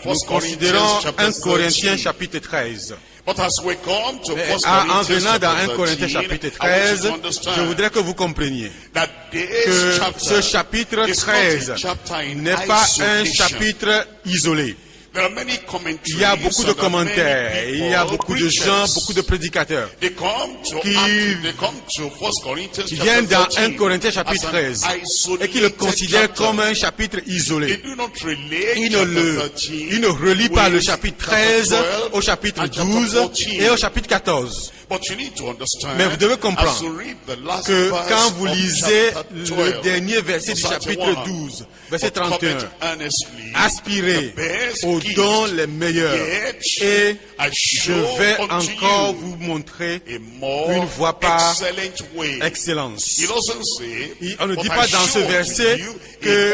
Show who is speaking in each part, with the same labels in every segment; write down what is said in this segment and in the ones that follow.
Speaker 1: Nous considérons 1 Corinthiens chapitre 13.
Speaker 2: But as we come to 1
Speaker 1: En
Speaker 2: Corinthians
Speaker 1: venant dans 1
Speaker 2: chapter
Speaker 1: Corinthiens
Speaker 2: 13,
Speaker 1: chapitre
Speaker 2: I want you
Speaker 1: 13,
Speaker 2: to
Speaker 1: je
Speaker 2: understand
Speaker 1: voudrais que vous compreniez
Speaker 2: that
Speaker 1: que
Speaker 2: this
Speaker 1: ce
Speaker 2: chapter
Speaker 1: chapitre
Speaker 2: is not
Speaker 1: 13
Speaker 2: a chapter in
Speaker 1: n'est pas un
Speaker 2: isolation.
Speaker 1: chapitre isolé.
Speaker 2: There are many commentaries,
Speaker 1: Il y a beaucoup de
Speaker 2: and there are many
Speaker 1: commentaires, il y a
Speaker 2: people,
Speaker 1: beaucoup de gens,
Speaker 2: preachers,
Speaker 1: beaucoup de prédicateurs
Speaker 2: they come to
Speaker 1: qui
Speaker 2: they come to 1 Corinthians
Speaker 1: qui
Speaker 2: chapter
Speaker 1: viennent dans
Speaker 2: 13
Speaker 1: 1 Corinthiens chapitre
Speaker 2: as an
Speaker 1: 13 et qui le
Speaker 2: isolated
Speaker 1: considèrent
Speaker 2: chapter.
Speaker 1: comme un chapitre isolé.
Speaker 2: They do not relate
Speaker 1: Il
Speaker 2: chapter 13
Speaker 1: ne relie pas le
Speaker 2: with
Speaker 1: chapitre
Speaker 2: chapter
Speaker 1: 13
Speaker 2: 12
Speaker 1: au chapitre
Speaker 2: and chapter
Speaker 1: 12
Speaker 2: 14.
Speaker 1: et au chapitre 14.
Speaker 2: But you need to understand,
Speaker 1: Mais vous devez
Speaker 2: as
Speaker 1: comprendre
Speaker 2: you read the last
Speaker 1: que
Speaker 2: verse
Speaker 1: quand vous
Speaker 2: of
Speaker 1: lisez
Speaker 2: chapter
Speaker 1: le
Speaker 2: 12,
Speaker 1: dernier verset du chapitre 12, verset 31, aspirez aux dons les meilleurs et je vais encore vous montrer une voie par excellence. On ne dit pas dans ce verset que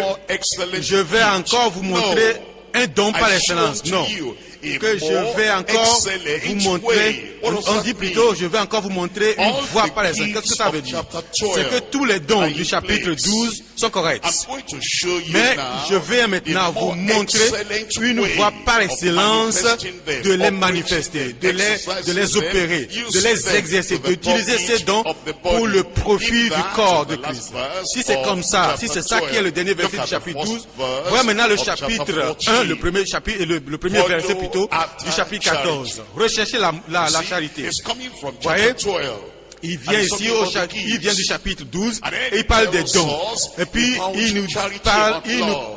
Speaker 1: je vais encore vous montrer un don par excellence. Non. Que je vais encore vous montrer, on dit plutôt, je vais encore vous montrer une voie par excellence. Qu'est-ce que ça veut dire? C'est que tous les dons du chapitre 12 sont corrects. Mais je vais maintenant vous montrer une voie par excellence de les manifester, de les opérer, de les exercer, d'utiliser ces dons pour le profit du corps de Christ. Si c'est comme ça, si c'est ça qui est le dernier verset du chapitre 12, voilà maintenant le chapitre 1, le premier chapitre, le premier verset plutôt, du chapitre 14. Recherchez la charité. Vous voyez? Il vient ici, il vient du chapitre 12 et il parle des dons. Et puis il nous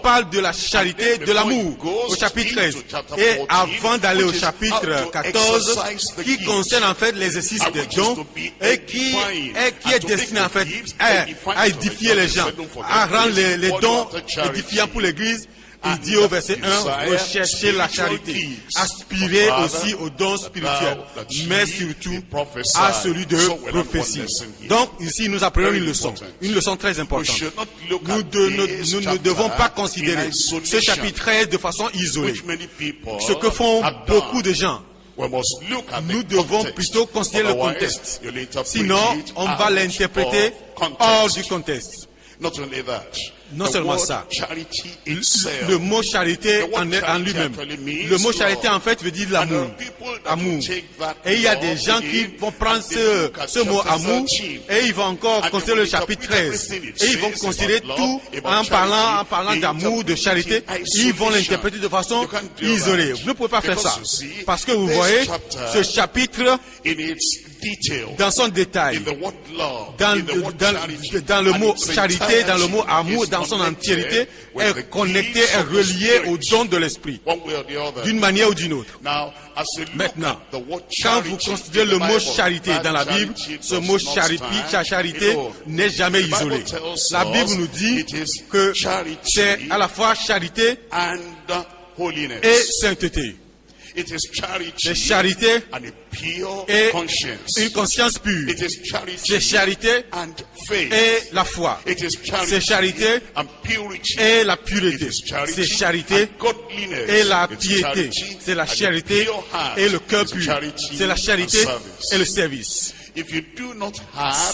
Speaker 1: parle de la charité, de l'amour au chapitre 13. Et avant d'aller au chapitre 14, qui concerne en fait l'exercice des dons et qui est destiné en fait à édifier les gens, à rendre les dons édifiants pour l'Église. Il dit au verset 1, recherchez la charité, aspirez aussi aux dons spirituels, mais surtout à celui de prophétie. Donc ici nous apprenons une leçon très importante. Nous ne devons pas considérer ce chapitre 13 de façon isolée, ce que font beaucoup de gens. Nous devons plutôt considérer le contexte, sinon on va l'interpréter hors du contexte. Non seulement ça, le mot charité en lui-même. Le mot charité en fait veut dire l'amour. Amour. Et il y a des gens qui vont prendre ce mot amour et ils vont encore considérer le chapitre 13. Et ils vont considérer tout en parlant d'amour, de charité. Ils vont l'interpréter de façon isolée. Vous ne pouvez pas faire ça. Parce que vous voyez, ce chapitre, dans son détail, dans le mot charité, dans le mot amour, dans son entièreté, est connecté, est relié au don de l'esprit, d'une manière ou d'une autre. Maintenant, quand vous considérez le mot charité dans la Bible, ce mot charité n'est jamais isolé. La Bible nous dit que c'est à la fois charité et sainteté. C'est charité et une conscience pure. C'est charité et la foi. C'est charité et la pureté. C'est charité et la piété. C'est la charité et le cœur pur. C'est la charité et le service.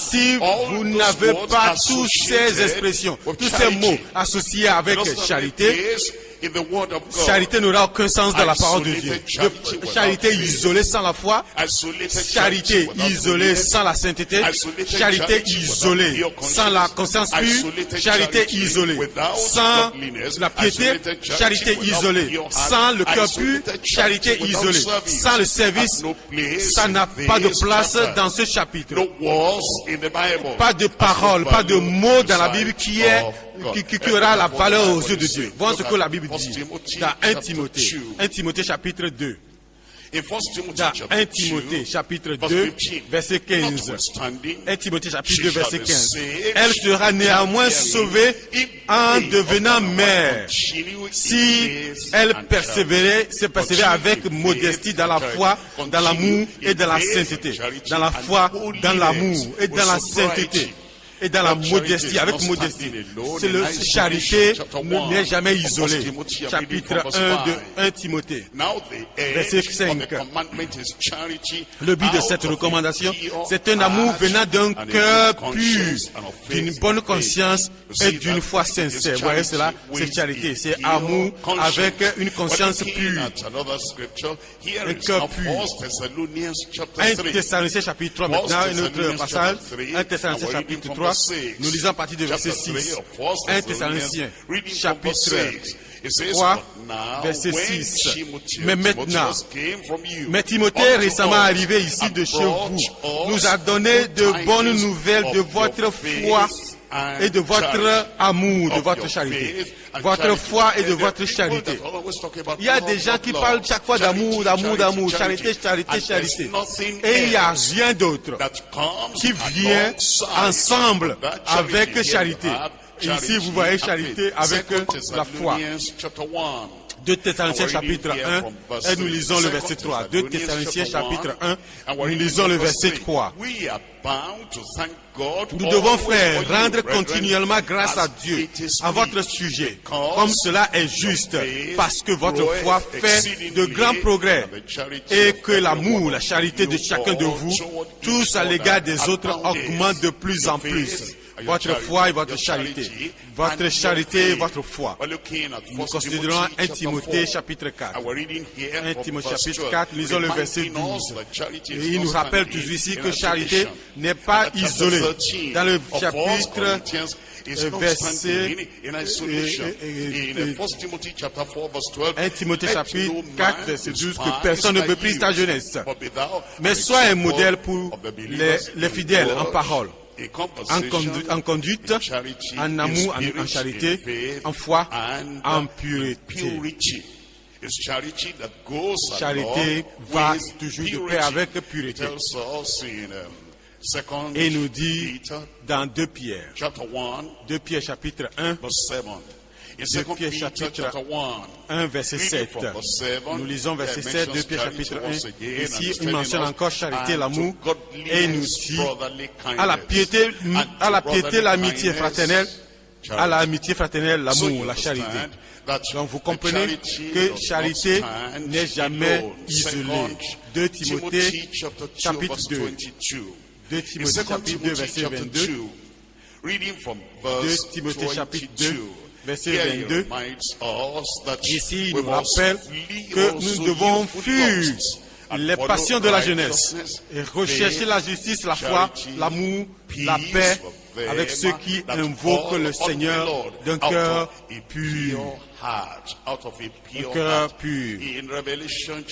Speaker 1: Si vous n'avez pas toutes ces expressions, tous ces mots associés avec charité, charité n'aura aucun sens dans la parole de Dieu. Charité isolée sans la foi, charité isolée sans la sainteté, charité isolée sans la conscience pure, charité isolée sans la piété, charité isolée sans le cœur pur, charité isolée sans le service. Ça n'a pas de place dans ce chapitre. Pas de paroles, pas de mots dans la Bible qui aura la valeur aux yeux de Dieu. Voilà ce que la Bible dit dans 1 Timothée chapitre 2. Dans 1 Timothée chapitre 2 verset 15. 1 Timothée chapitre 2 verset 15. Elle sera néanmoins sauvée en devenant mère si elle persévérait avec modestie dans la foi, dans l'amour et dans la sainteté. Dans la foi, dans l'amour et dans la sainteté. et dans la modestie, avec modestie. C'est le charité n'est jamais isolé. Chapitre 1 de 1 Timothée, verset 5. Le but de cette recommandation, c'est un amour venant d'un cœur pur, d'une bonne conscience et d'une foi sincère. Vous voyez cela, c'est charité, c'est amour avec une conscience pure, un cœur pur. 1 Thessaloniciens chapitre 3, maintenant un autre passage, 1 Thessaloniciens chapitre 3, nous lisons à partir du verset 6. 1 Thessaloniciens chapitre 3, verset 6. Mais maintenant, Timothée récemment arrivé ici de chez vous, nous a donné de bonnes nouvelles de votre foi et de votre amour, de votre charité. Votre foi et de votre charité. Il y a des gens qui parlent chaque fois d'amour, charité. Et il n'y a rien d'autre qui vient ensemble avec charité. Ici, vous voyez charité avec la foi. 2 Thessaloniciens chapitre 1, et nous lisons le verset 3. 2 Thessaloniciens chapitre 1, nous lisons le verset 3. Nous devons, frères, rendre continuellement grâce à Dieu à votre sujet, comme cela est juste, parce que votre foi fait de grands progrès et que l'amour, la charité de chacun de vous, tous à l'égard des autres, augmente de plus en plus. Votre foi et votre charité. Votre charité et votre foi. Nous considérons 1 Timothée chapitre 4. 1 Timothée chapitre 4, lisons le verset 12. Et il nous rappelle toujours ici que charité n'est pas isolée. Dans le chapitre verset 1 Timothée chapitre 4, verset 12, que personne ne méprise ta jeunesse. Mais sois un modèle pour les fidèles en parole, en conduite, en amour, en charité, en foi, en pureté. Charité va toujours de pair avec pureté. Et nous dit dans 2 Pierre, 2 Pierre chapitre 1, 2 Pierre chapitre 1, verset 7. Nous lisons verset 7, 2 Pierre chapitre 1. Ici, il mentionne encore charité, l'amour, et il nous dit à la piété, l'amitié fraternelle, l'amour, la charité. Donc vous comprenez que charité n'est jamais isolée. 2 Timothée chapitre 2. 2 Timothée chapitre 2, verset 22. 2 Timothée chapitre 2, verset 22. Ici, il nous rappelle que nous devons fuir les passions de la jeunesse et rechercher la justice, la foi, l'amour, la paix avec ceux qui invoquent le Seigneur d'un cœur pur. Un cœur pur.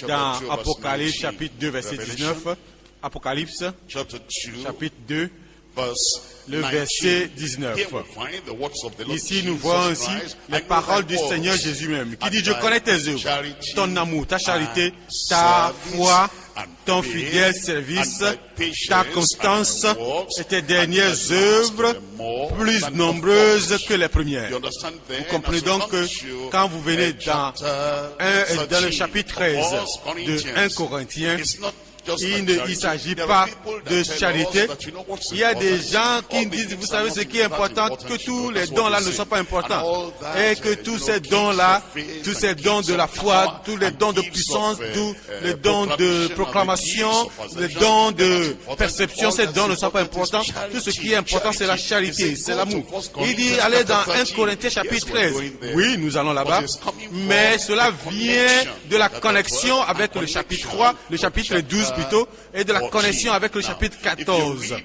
Speaker 1: Dans Apocalypse chapitre 2, verset 19, Apocalypse chapitre 2, le verset 19. Ici, nous voyons aussi les paroles du Seigneur Jésus même, qui dit, je connais tes œuvres, ton amour, ta charité, ta foi, ton fidèle service, ta constance et tes dernières œuvres plus nombreuses que les premières. Vous comprenez donc que quand vous venez dans le chapitre 13 de 1 Corinthiens, il ne s'agit pas de charité. Il y a des gens qui disent, vous savez ce qui est important, que tous les dons-là ne sont pas importants. Et que tous ces dons-là, tous ces dons de la foi, tous les dons de puissance, tous les dons de proclamation, les dons de perception, ces dons ne sont pas importants. Tout ce qui est important, c'est la charité, c'est l'amour. Il dit, allez dans 1 Corinthiens chapitre 13. Oui, nous allons là-bas. Mais cela vient de la connexion avec le chapitre 3, le chapitre 12, plutôt, et de la connexion avec le chapitre 14.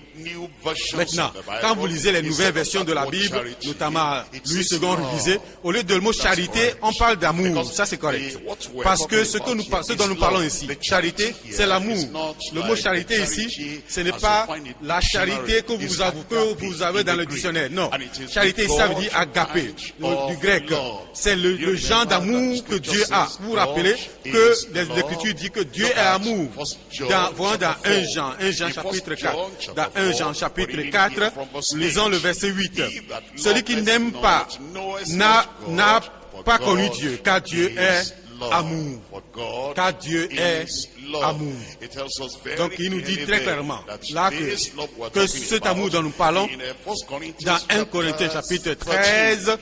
Speaker 1: Maintenant, quand vous lisez les nouvelles versions de la Bible, notamment Louis II révisé, au lieu de le mot charité, on parle d'amour. Ça, c'est correct. Parce que ce dont nous parlons ici, charité, c'est l'amour. Le mot charité ici, ce n'est pas la charité que vous avez dans le dictionnaire. Non. Charité, ça veut dire agapé, du grec. C'est le genre d'amour que Dieu a. Vous vous rappelez que l'Écriture dit que Dieu est amour. Voyons dans 1 Jean chapitre 4. Dans 1 Jean chapitre 4, lisons le verset 8. Celui qui n'aime pas n'a pas connu Dieu, car Dieu est amour. Car Dieu est amour. Donc il nous dit très clairement là que cet amour dont nous parlons dans 1 Corinthiens chapitre 13,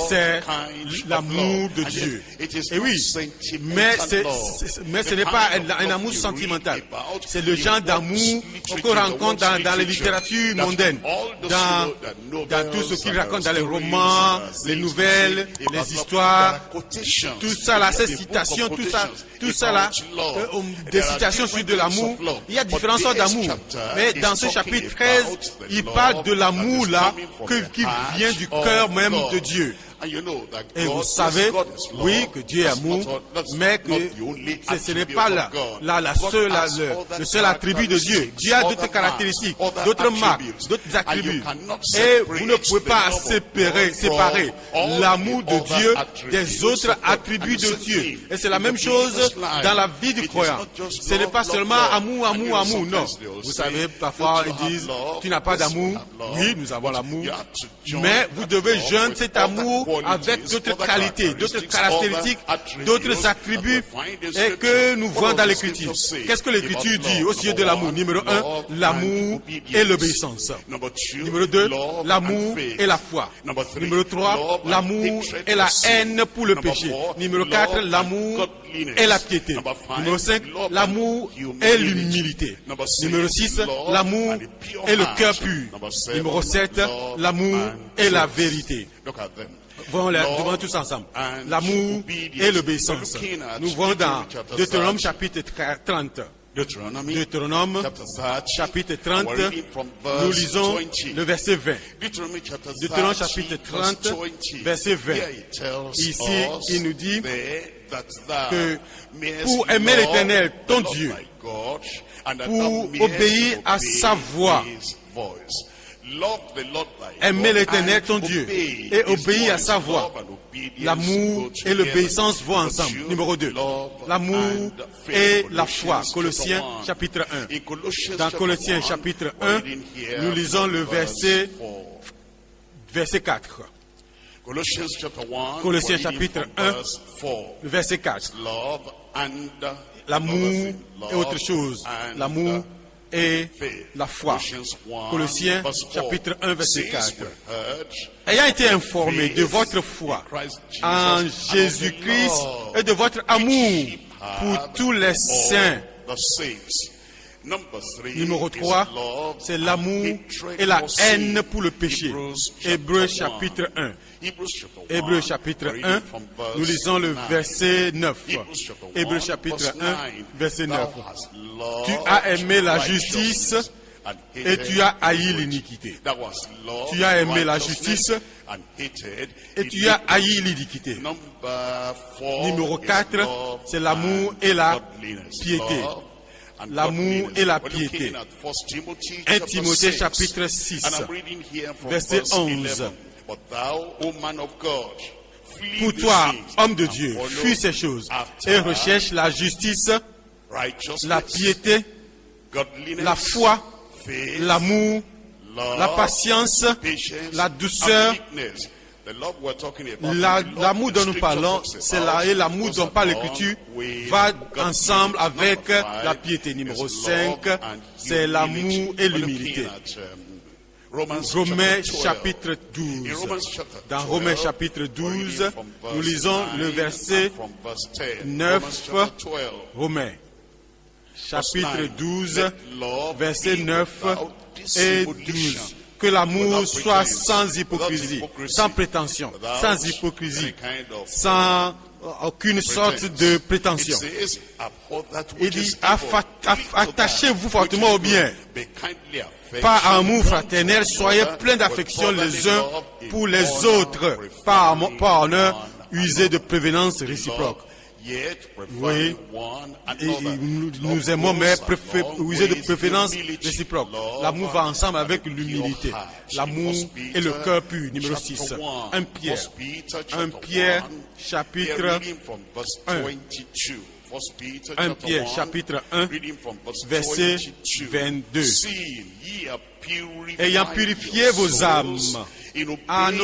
Speaker 1: c'est l'amour de Dieu. Et oui, mais ce n'est pas un amour sentimental. C'est le genre d'amour qu'on rencontre dans les littératures mondaines, dans tout ce qu'ils racontent dans les romans, les nouvelles, les histoires, tout ça là, ces citations, tout ça là, des citations sur de l'amour. Il y a différentes sortes d'amour. Mais dans ce chapitre 13, il parle de l'amour là qui vient du cœur même de Dieu. Et vous savez, oui, que Dieu est amour, mais que ce n'est pas le seul attribut de Dieu. Dieu a d'autres caractéristiques, d'autres marques, d'autres attributs. Et vous ne pouvez pas séparer l'amour de Dieu des autres attributs de Dieu. Et c'est la même chose dans la vie du croyant. Ce n'est pas seulement amour, non. Vous savez, parfois ils disent, tu n'as pas d'amour. Oui, nous avons l'amour. Mais vous devez joindre cet amour avec d'autres qualités, d'autres caractéristiques, d'autres attributs et que nous voyons dans l'Écriture. Qu'est-ce que l'Écriture dit au sujet de l'amour? Numéro 1, l'amour et l'obéissance. Numéro 2, l'amour et la foi. Numéro 3, l'amour et la haine pour le péché. Numéro 4, l'amour et la piété. Numéro 5, l'amour et l'humilité. Numéro 6, l'amour et le cœur pur. Numéro 7, l'amour et la vérité. Voyons tous ensemble. L'amour et l'obéissance. Nous voyons dans Deutéronome chapitre 30. Deutéronome chapitre 30, nous lisons le verset 20. Deutéronome chapitre 30, verset 20. Ici, il nous dit que pour aimer l'Éternel, ton Dieu, pour obéir à sa voix, aimer l'Éternel, ton Dieu, et obéir à sa voix. L'amour et l'obéissance vont ensemble. Numéro 2, l'amour et la foi. Colossiens chapitre 1. Dans Colossiens chapitre 1, nous lisons le verset 4. Colossiens chapitre 1, le verset 4. L'amour et autre chose. L'amour et la foi. Colossiens chapitre 1 verset 4. Ayant été informé de votre foi en Jésus-Christ et de votre amour pour tous les saints. Numéro 3, c'est l'amour et la haine pour le péché. Hébreux chapitre 1. Hébreux chapitre 1, nous lisons le verset 9. Hébreux chapitre 1, verset 9. Tu as aimé la justice et tu as haï l'iniquité. Tu as aimé la justice et tu as haï l'iniquité. Numéro 4, c'est l'amour et la piété. L'amour et la piété. 1 Timothée chapitre 6, verset 11. Pour toi, homme de Dieu, fuis ces choses et recherche la justice, la piété, la foi, l'amour, la patience, la douceur. L'amour dont nous parlons, c'est l'amour dont parle l'Écriture, va ensemble avec la piété. Numéro 5, c'est l'amour et l'humilité. Romains chapitre 12. Dans Romains chapitre 12, nous lisons le verset 9. Romains chapitre 12, verset 9 et 12. Que l'amour soit sans hypocrisie, sans prétention, sans hypocrisie, sans aucune sorte de prétention. Il dit, attachez-vous fortement au bien. Par amour fraternel, soyez pleins d'affection les uns pour les autres. Par honneur, usez de prévenance réciproque. Oui, nous aimons, mais user de préférence réciproque. L'amour va ensemble avec l'humilité. L'amour et le cœur pur. Numéro 6. 1 Pierre, chapitre 1. 1 Pierre, chapitre 1, verset 22. Ayant purifié vos âmes en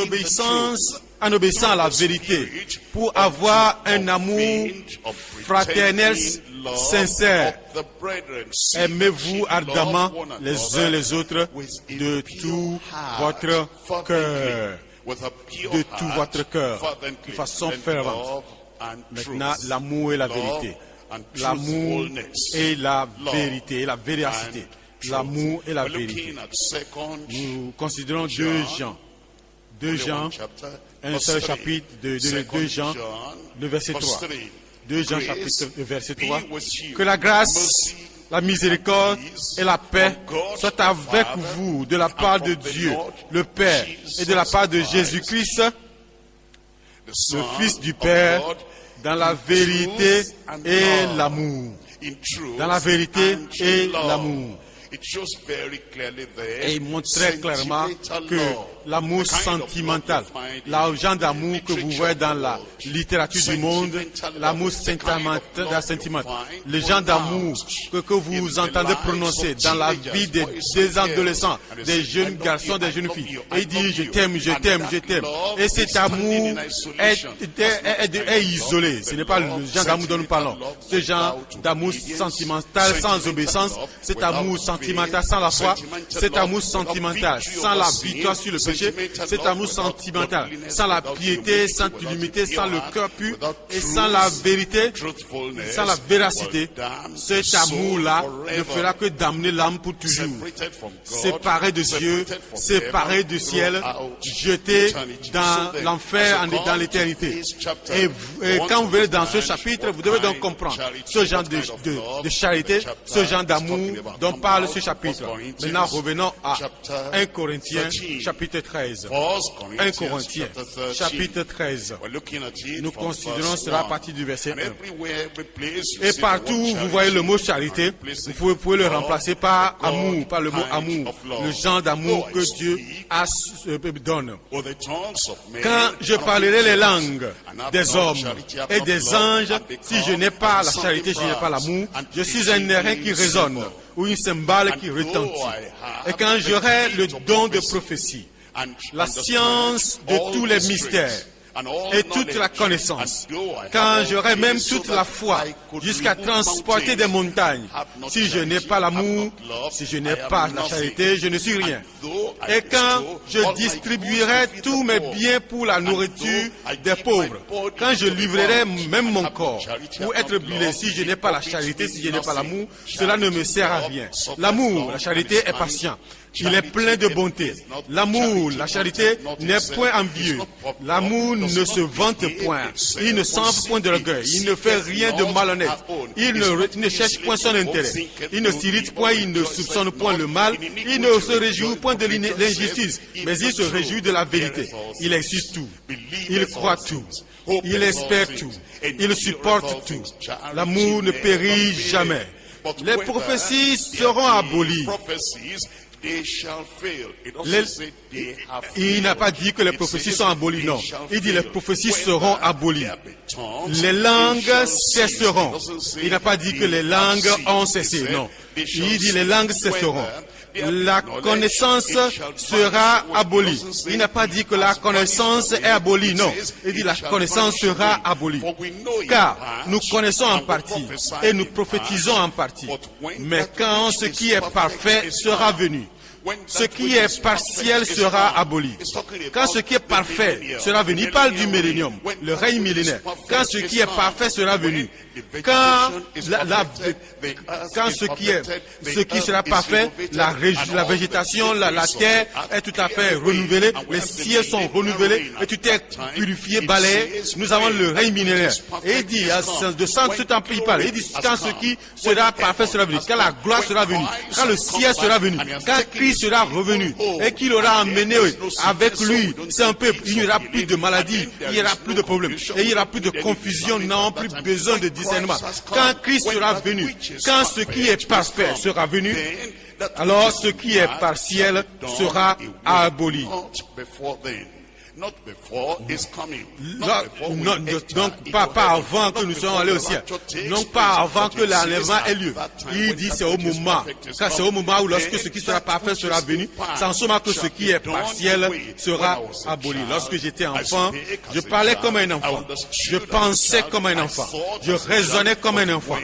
Speaker 1: obéissant à la vérité, pour avoir un amour fraternel sincère. Aimez-vous ardemment les uns les autres de tout votre cœur. De tout votre cœur, de façon fervente. Maintenant, l'amour et la vérité. L'amour et la vérité, et la véracité. L'amour et la vérité. Nous considérons 2 Jean, un seul chapitre de 2 Jean, le verset 3. 2 Jean chapitre verset 3. Que la grâce, la miséricorde et la paix soient avec vous de la part de Dieu, le Père, et de la part de Jésus-Christ, le Fils du Père, dans la vérité et l'amour. Dans la vérité et l'amour. Et il montre très clairement que l'amour sentimental, l'argent d'amour que vous voyez dans la littérature du monde, l'amour sentimental, le genre d'amour que vous entendez prononcer dans la vie des adolescents, des jeunes garçons, des jeunes filles. Et il dit je t'aime, je t'aime, je t'aime. Et cet amour est isolé. Ce n'est pas le genre d'amour dont nous parlons. Ce genre d'amour sentimental sans obéissance, cet amour sentimental sans la foi, cet amour sentimental sans la victoire sur le péché, cet amour sentimental sans la piété, sans l'humilité, sans le cœur pur et sans la vérité, sans la véracité, cet amour-là ne fera que damner l'âme pour toujours. Séparé de Dieu, séparé du ciel, jeté dans l'enfer, dans l'éternité. Et quand vous verrez dans ce chapitre, vous devez donc comprendre ce genre de charité, ce genre d'amour dont parle ce chapitre. Maintenant, revenons à 1 Corinthiens, chapitre 13. 1 Corinthiens, chapitre 13. Nous considérons cela à partir du verset 1. Et partout où vous voyez le mot charité, vous pouvez le remplacer par amour, par le mot amour, le genre d'amour que Dieu donne. Quand je parlerai les langues des hommes et des anges, si je n'ai pas la charité, je n'ai pas l'amour, je suis un airain qui résonne ou une cymbale qui retentit. Et quand j'aurai le don de prophétie, la science de tous les mystères et toute la connaissance, quand j'aurai même toute la foi jusqu'à transporter des montagnes, si je n'ai pas l'amour, si je n'ai pas la charité, je ne suis rien. Et quand je distribuerai tous mes biens pour la nourriture des pauvres, quand je livrerai même mon corps pour être brûlé, si je n'ai pas la charité, si je n'ai pas l'amour, cela ne me sert à rien. L'amour, la charité est patient. Il est plein de bonté. L'amour, la charité n'est point envieux. L'amour ne se vante point. Il ne s'enfle point de l'orgueil. Il ne fait rien de malhonnête. Il ne cherche point son intérêt. Il ne s'irrite point. Il ne soupçonne point le mal. Il ne se réjouit point de l'injustice. Mais il se réjouit de la vérité. Il existe tout. Il croit tout. Il espère tout. Il supporte tout. L'amour ne périt jamais. Les prophéties seront abolies. Il n'a pas dit que les prophéties sont abolies, non. Il dit les prophéties seront abolies. Les langues cesseront. Il n'a pas dit que les langues ont cessé, non. Il dit les langues cesseront. La connaissance sera abolie. Il n'a pas dit que la connaissance est abolie, non. Il dit la connaissance sera abolie. Car nous connaissons en partie et nous prophétisons en partie. Mais quand ce qui est parfait sera venu, ce qui est partiel sera aboli. Quand ce qui est parfait sera venu, il parle du millénium, le règne millénaire. Quand ce qui est parfait sera venu, quand ce qui sera parfait, la végétation, la terre est tout à fait renouvelée, les cieux sont renouvelés et tout est purifié, balayé. Nous avons le règne millénaire. Et il dit, de ce temps, il parle. Il dit, quand ce qui sera parfait sera venu, quand la gloire sera venue, quand le ciel sera venu, quand Christ sera revenu et qu'il aura amené avec lui son peuple, il n'y aura plus de maladie, il n'y aura plus de problèmes et il n'y aura plus de confusion, nous n'avons plus besoin de discernement. Quand Christ sera venu, quand ce qui est parfait sera venu, alors ce qui est partiel sera aboli. Donc pas avant que nous soyons allés au ciel. Donc pas avant que l'enlèvement ait lieu. Il dit c'est au moment. Car c'est au moment où lorsque ce qui sera parfait sera venu, c'est en ce moment que ce qui est partiel sera aboli. Lorsque j'étais enfant, je parlais comme un enfant. Je pensais comme un enfant. Je raisonnais comme un enfant.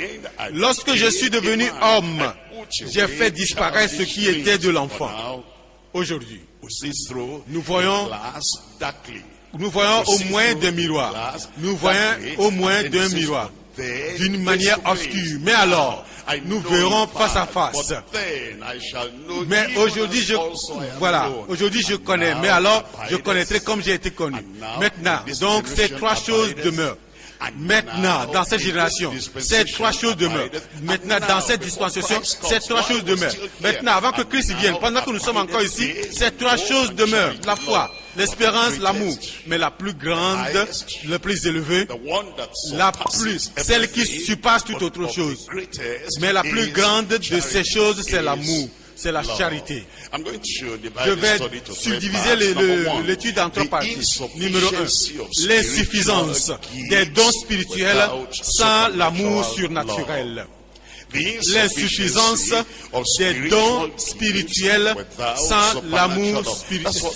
Speaker 1: Lorsque je suis devenu homme, j'ai fait disparaître ce qui était de l'enfant. Aujourd'hui, nous voyons au moins d'un miroir. Nous voyons au moins d'un miroir, d'une manière obscure. Mais alors, nous verrons face à face. Mais aujourd'hui, aujourd'hui je connais. Mais alors, je connaîtrai comme j'ai été connu. Maintenant, donc ces trois choses demeurent. Maintenant, dans cette génération, ces trois choses demeurent. Maintenant, dans cette dispensation, ces trois choses demeurent. Maintenant, avant que Christ vienne, pendant que nous sommes encore ici, ces trois choses demeurent. La foi, l'espérance, l'amour. Mais la plus grande, la plus élevée, celle qui surpasse toute autre chose. Mais la plus grande de ces choses, c'est l'amour. C'est la charité. Je vais subdiviser l'étude en trois parties. Numéro 1, l'insuffisance des dons spirituels sans l'amour surnaturel. L'insuffisance des dons spirituels sans l'amour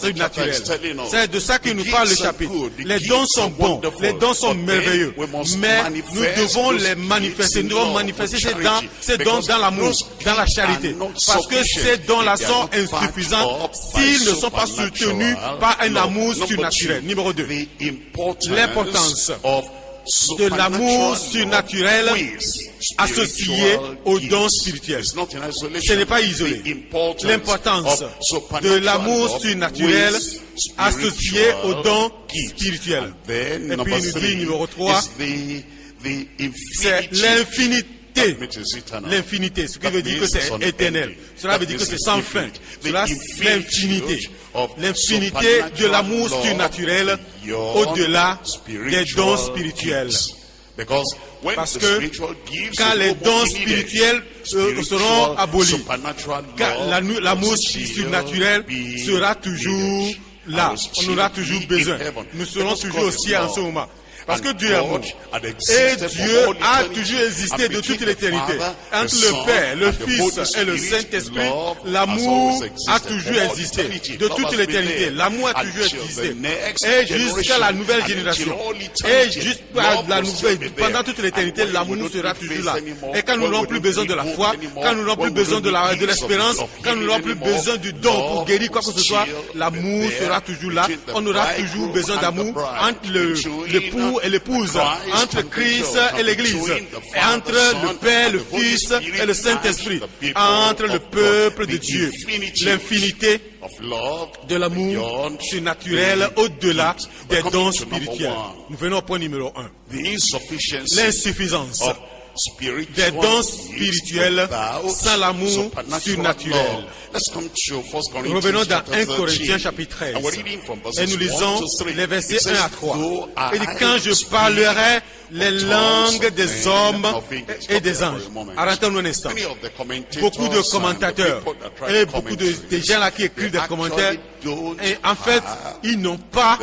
Speaker 1: surnaturel. C'est de ça que nous parle le chapitre. Les dons sont bons, les dons sont merveilleux, mais nous devons les manifester. Nous devons manifester ces dons dans l'amour, dans la charité. Parce que ces dons-là sont insuffisants s'ils ne sont pas soutenus par un amour surnaturel. Numéro 2, l'importance de l'amour surnaturel associé aux dons spirituels. Ce n'est pas isolé. L'importance de l'amour surnaturel associé aux dons spirituels. Et puis il nous dit, numéro 3, c'est l'infinité. L'infinité, ce qui veut dire que c'est éternel. Cela veut dire que c'est sans fin. Cela, c'est l'infinité. L'infinité de l'amour surnaturel au-delà des dons spirituels. Parce que quand les dons spirituels seront abolis, l'amour surnaturel sera toujours là. On aura toujours besoin. Nous serons toujours au ciel en ce moment. Parce que Dieu est amour. Et Dieu a toujours existé de toute l'éternité. Entre le Père, le Fils et le Saint-Esprit, l'amour a toujours existé. De toute l'éternité, l'amour a toujours existé. Et jusqu'à la nouvelle génération. Et jusqu'à la nouvelle, pendant toute l'éternité, l'amour sera toujours là. Et quand nous n'aurons plus besoin de la foi, quand nous n'aurons plus besoin de l'espérance, quand nous n'aurons plus besoin du don pour guérir quoi que ce soit, l'amour sera toujours là. On aura toujours besoin d'amour entre l'époux et l'épouse, entre Christ et l'Église, et entre le Père, le Fils et le Saint-Esprit, entre le peuple de Dieu. L'infinité de l'amour surnaturel au-delà des dons spirituels. Nous venons au point numéro 1. L'insuffisance des dons spirituels sans l'amour surnaturel. Revenons dans 1 Corinthiens chapitre 13 et nous lisons les versets 1 à 3. Il dit, quand je parlerai les langues des hommes et des anges. Arrêtons-nous un instant. Beaucoup de commentateurs et beaucoup de gens là qui écrivent des commentaires, et en fait, ils n'ont pas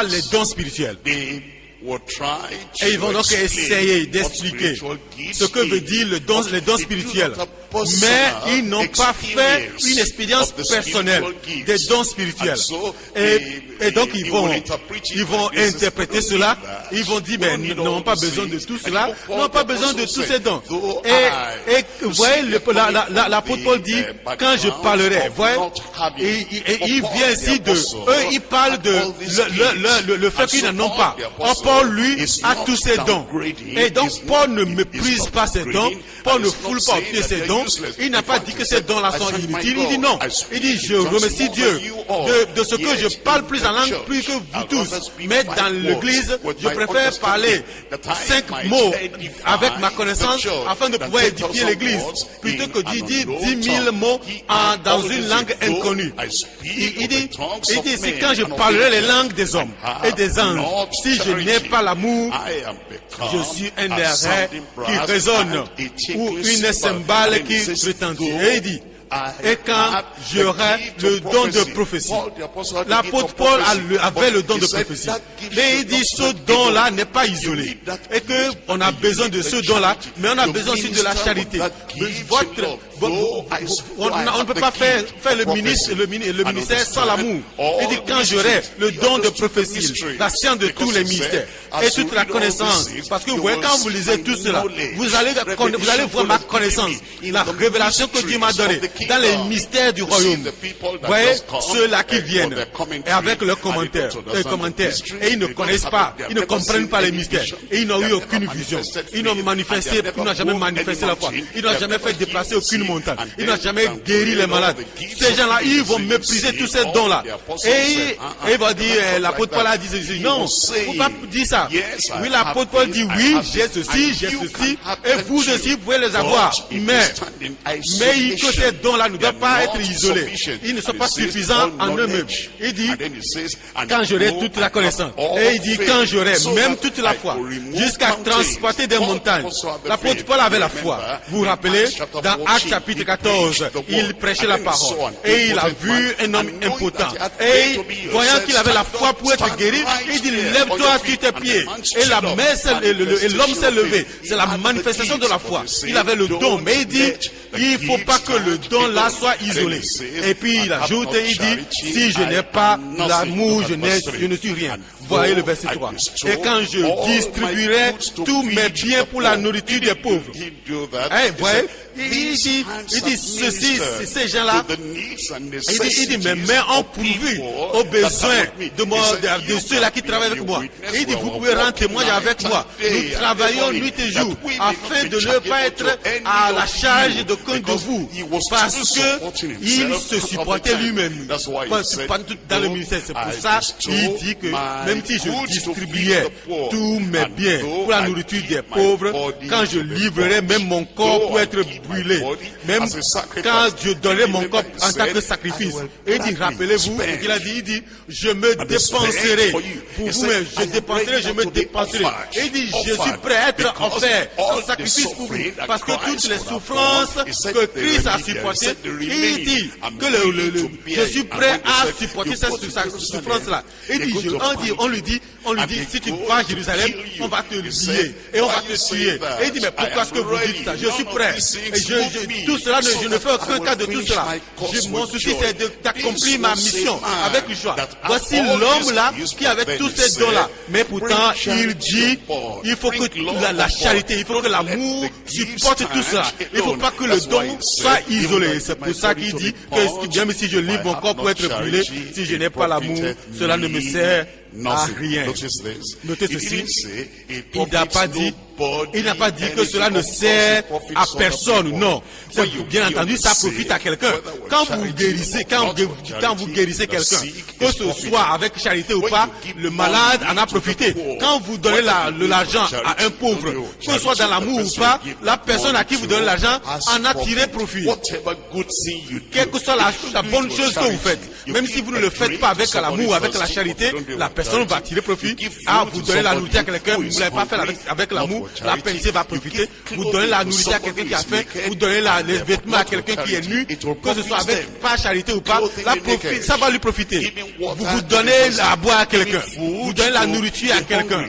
Speaker 1: les dons spirituels. Et ils vont donc essayer d'expliquer ce que veut dire les dons spirituels. Mais ils n'ont pas fait une expérience personnelle des dons spirituels. Et donc ils vont interpréter cela. Ils vont dire, ben, nous n'avons pas besoin de tout cela. Nous n'avons pas besoin de tous ces dons. Et vous voyez, l'apôtre Paul dit, quand je parlerai, vous voyez, il vient ici eux, ils parlent de le fait qu'ils n'en ont pas. Or, Paul, lui, a tous ces dons. Et donc, Paul ne méprise pas ces dons. Paul ne foule pas au pied ces dons. Il n'a pas dit que ces dons-là sont inutiles. Il dit non. Il dit, je remercie Dieu de ce que je parle plus en langue plus que vous tous. Mais dans l'église, je préfère parler 5 mots avec ma connaissance afin de pouvoir édifier l'église plutôt que de dire 10 000 mots dans une langue inconnue. Il dit ici, quand je parlerai les langues des hommes et des anges, si je n'ai pas l'amour, je suis un air qui résonne ou une cymbale qui retentit. Et il dit, et quand j'aurai le don de prophétie. L'apôtre Paul avait le don de prophétie. Mais il dit ce don-là n'est pas isolé. Et qu'on a besoin de ce don-là, mais on a besoin aussi de la charité. On ne peut pas faire le ministère sans l'amour. Il dit quand j'aurai le don de prophétie, la science de tous les ministères et toute la connaissance. Parce que vous voyez, quand vous lisez tout cela, vous allez voir ma connaissance, la révélation que Dieu m'a donnée dans les mystères du royaume. Vous voyez, ceux-là qui viennent et avec leurs commentaires, et ils ne connaissent pas, ils ne comprennent pas les mystères, et ils n'ont eu aucune vision. Ils n'ont jamais manifesté la foi. Ils n'ont jamais fait déplacer aucune montagne. Ils n'ont jamais guéri les malades. Ces gens-là, ils vont mépriser tous ces dons-là. Et il va dire, l'apôtre Paul a dit ceci. Non, il ne faut pas dire ça. Oui, l'apôtre Paul dit, oui, j'ai ceci, et vous aussi, vous pouvez les avoir. Mais que ces dons-là ne doivent pas être isolés. Ils ne sont pas suffisants en eux-mêmes. Il dit, quand j'aurai toute la connaissance. Et il dit, quand j'aurai même toute la foi, jusqu'à transporter des montagnes. L'apôtre Paul avait la foi. Vous vous rappelez, dans Actes chapitre 14, il prêchait la parole. Et il a vu un homme impotent. Et voyant qu'il avait la foi pour être guéri, il dit, lève-toi sur tes pieds. Et l'homme s'est levé. C'est la manifestation de la foi. Il avait le don, mais il dit, il ne faut pas que le don là soit isolé. Et puis il ajoute, il dit, si je n'ai pas l'amour, je ne suis rien. Voyez le verset 3. Et quand je distribuerai tous mes biens pour la nourriture des pauvres. Voyez, il dit ceci, ces gens-là, il dit, mes mains ont pourvu aux besoins de ceux-là qui travaillent avec moi. Il dit, vous pouvez rendre témoignage avec moi. Nous travaillons nuit et jour afin de ne pas être à la charge d'aucun de vous. Parce qu'il se supportait lui-même dans le ministère. C'est pour ça qu'il dit que même si je distribuais tous mes biens pour la nourriture des pauvres, quand je livrerai même mon corps pour être brûlé, même quand je donnerai mon corps en tant que sacrifice. Et il dit, rappelez-vous, il a dit, je me dépenserai pour vous-même, je me dépenserai. Et il dit, je suis prêt à être offert en sacrifice pour vous, parce que toutes les souffrances que Christ a supportées, il dit que je suis prêt à supporter cette souffrance-là. Il dit, on lui dit, si tu vas à Jérusalem, on va te lier et on va te tuer. Et il dit, mais pourquoi est-ce que vous dites ça? Je suis prêt. Et tout cela, je ne fais aucun cas de tout cela. Mon souci, c'est d'accomplir ma mission avec joie. Voici l'homme-là qui avait tous ces dons-là. Mais pourtant, il dit, il faut que la charité, il faut que l'amour supporte tout cela. Il ne faut pas que le don soit isolé. C'est pour ça qu'il dit que même si je livre mon corps pour être brûlé, si je n'ai pas l'amour, cela ne me sert à rien. Notez ceci, il n'a pas dit que cela ne sert à personne, non. Bien entendu, ça profite à quelqu'un. Quand vous guérissez quelqu'un, que ce soit avec charité ou pas, le malade en a profité. Quand vous donnez l'argent à un pauvre, que ce soit dans l'amour ou pas, la personne à qui vous donnez l'argent en a tiré profit. Quelle que soit la bonne chose que vous faites, même si vous ne le faites pas avec l'amour, avec la charité, la personne va tirer profit. Vous donnez la nourriture à quelqu'un, vous ne l'avez pas fait avec l'amour, la personne va profiter. Vous donnez la nourriture à quelqu'un qui a faim, vous donnez les vêtements à quelqu'un qui est nu, que ce soit avec pas charité ou pas, ça va lui profiter. Vous donnez à boire à quelqu'un, vous donnez la nourriture à quelqu'un.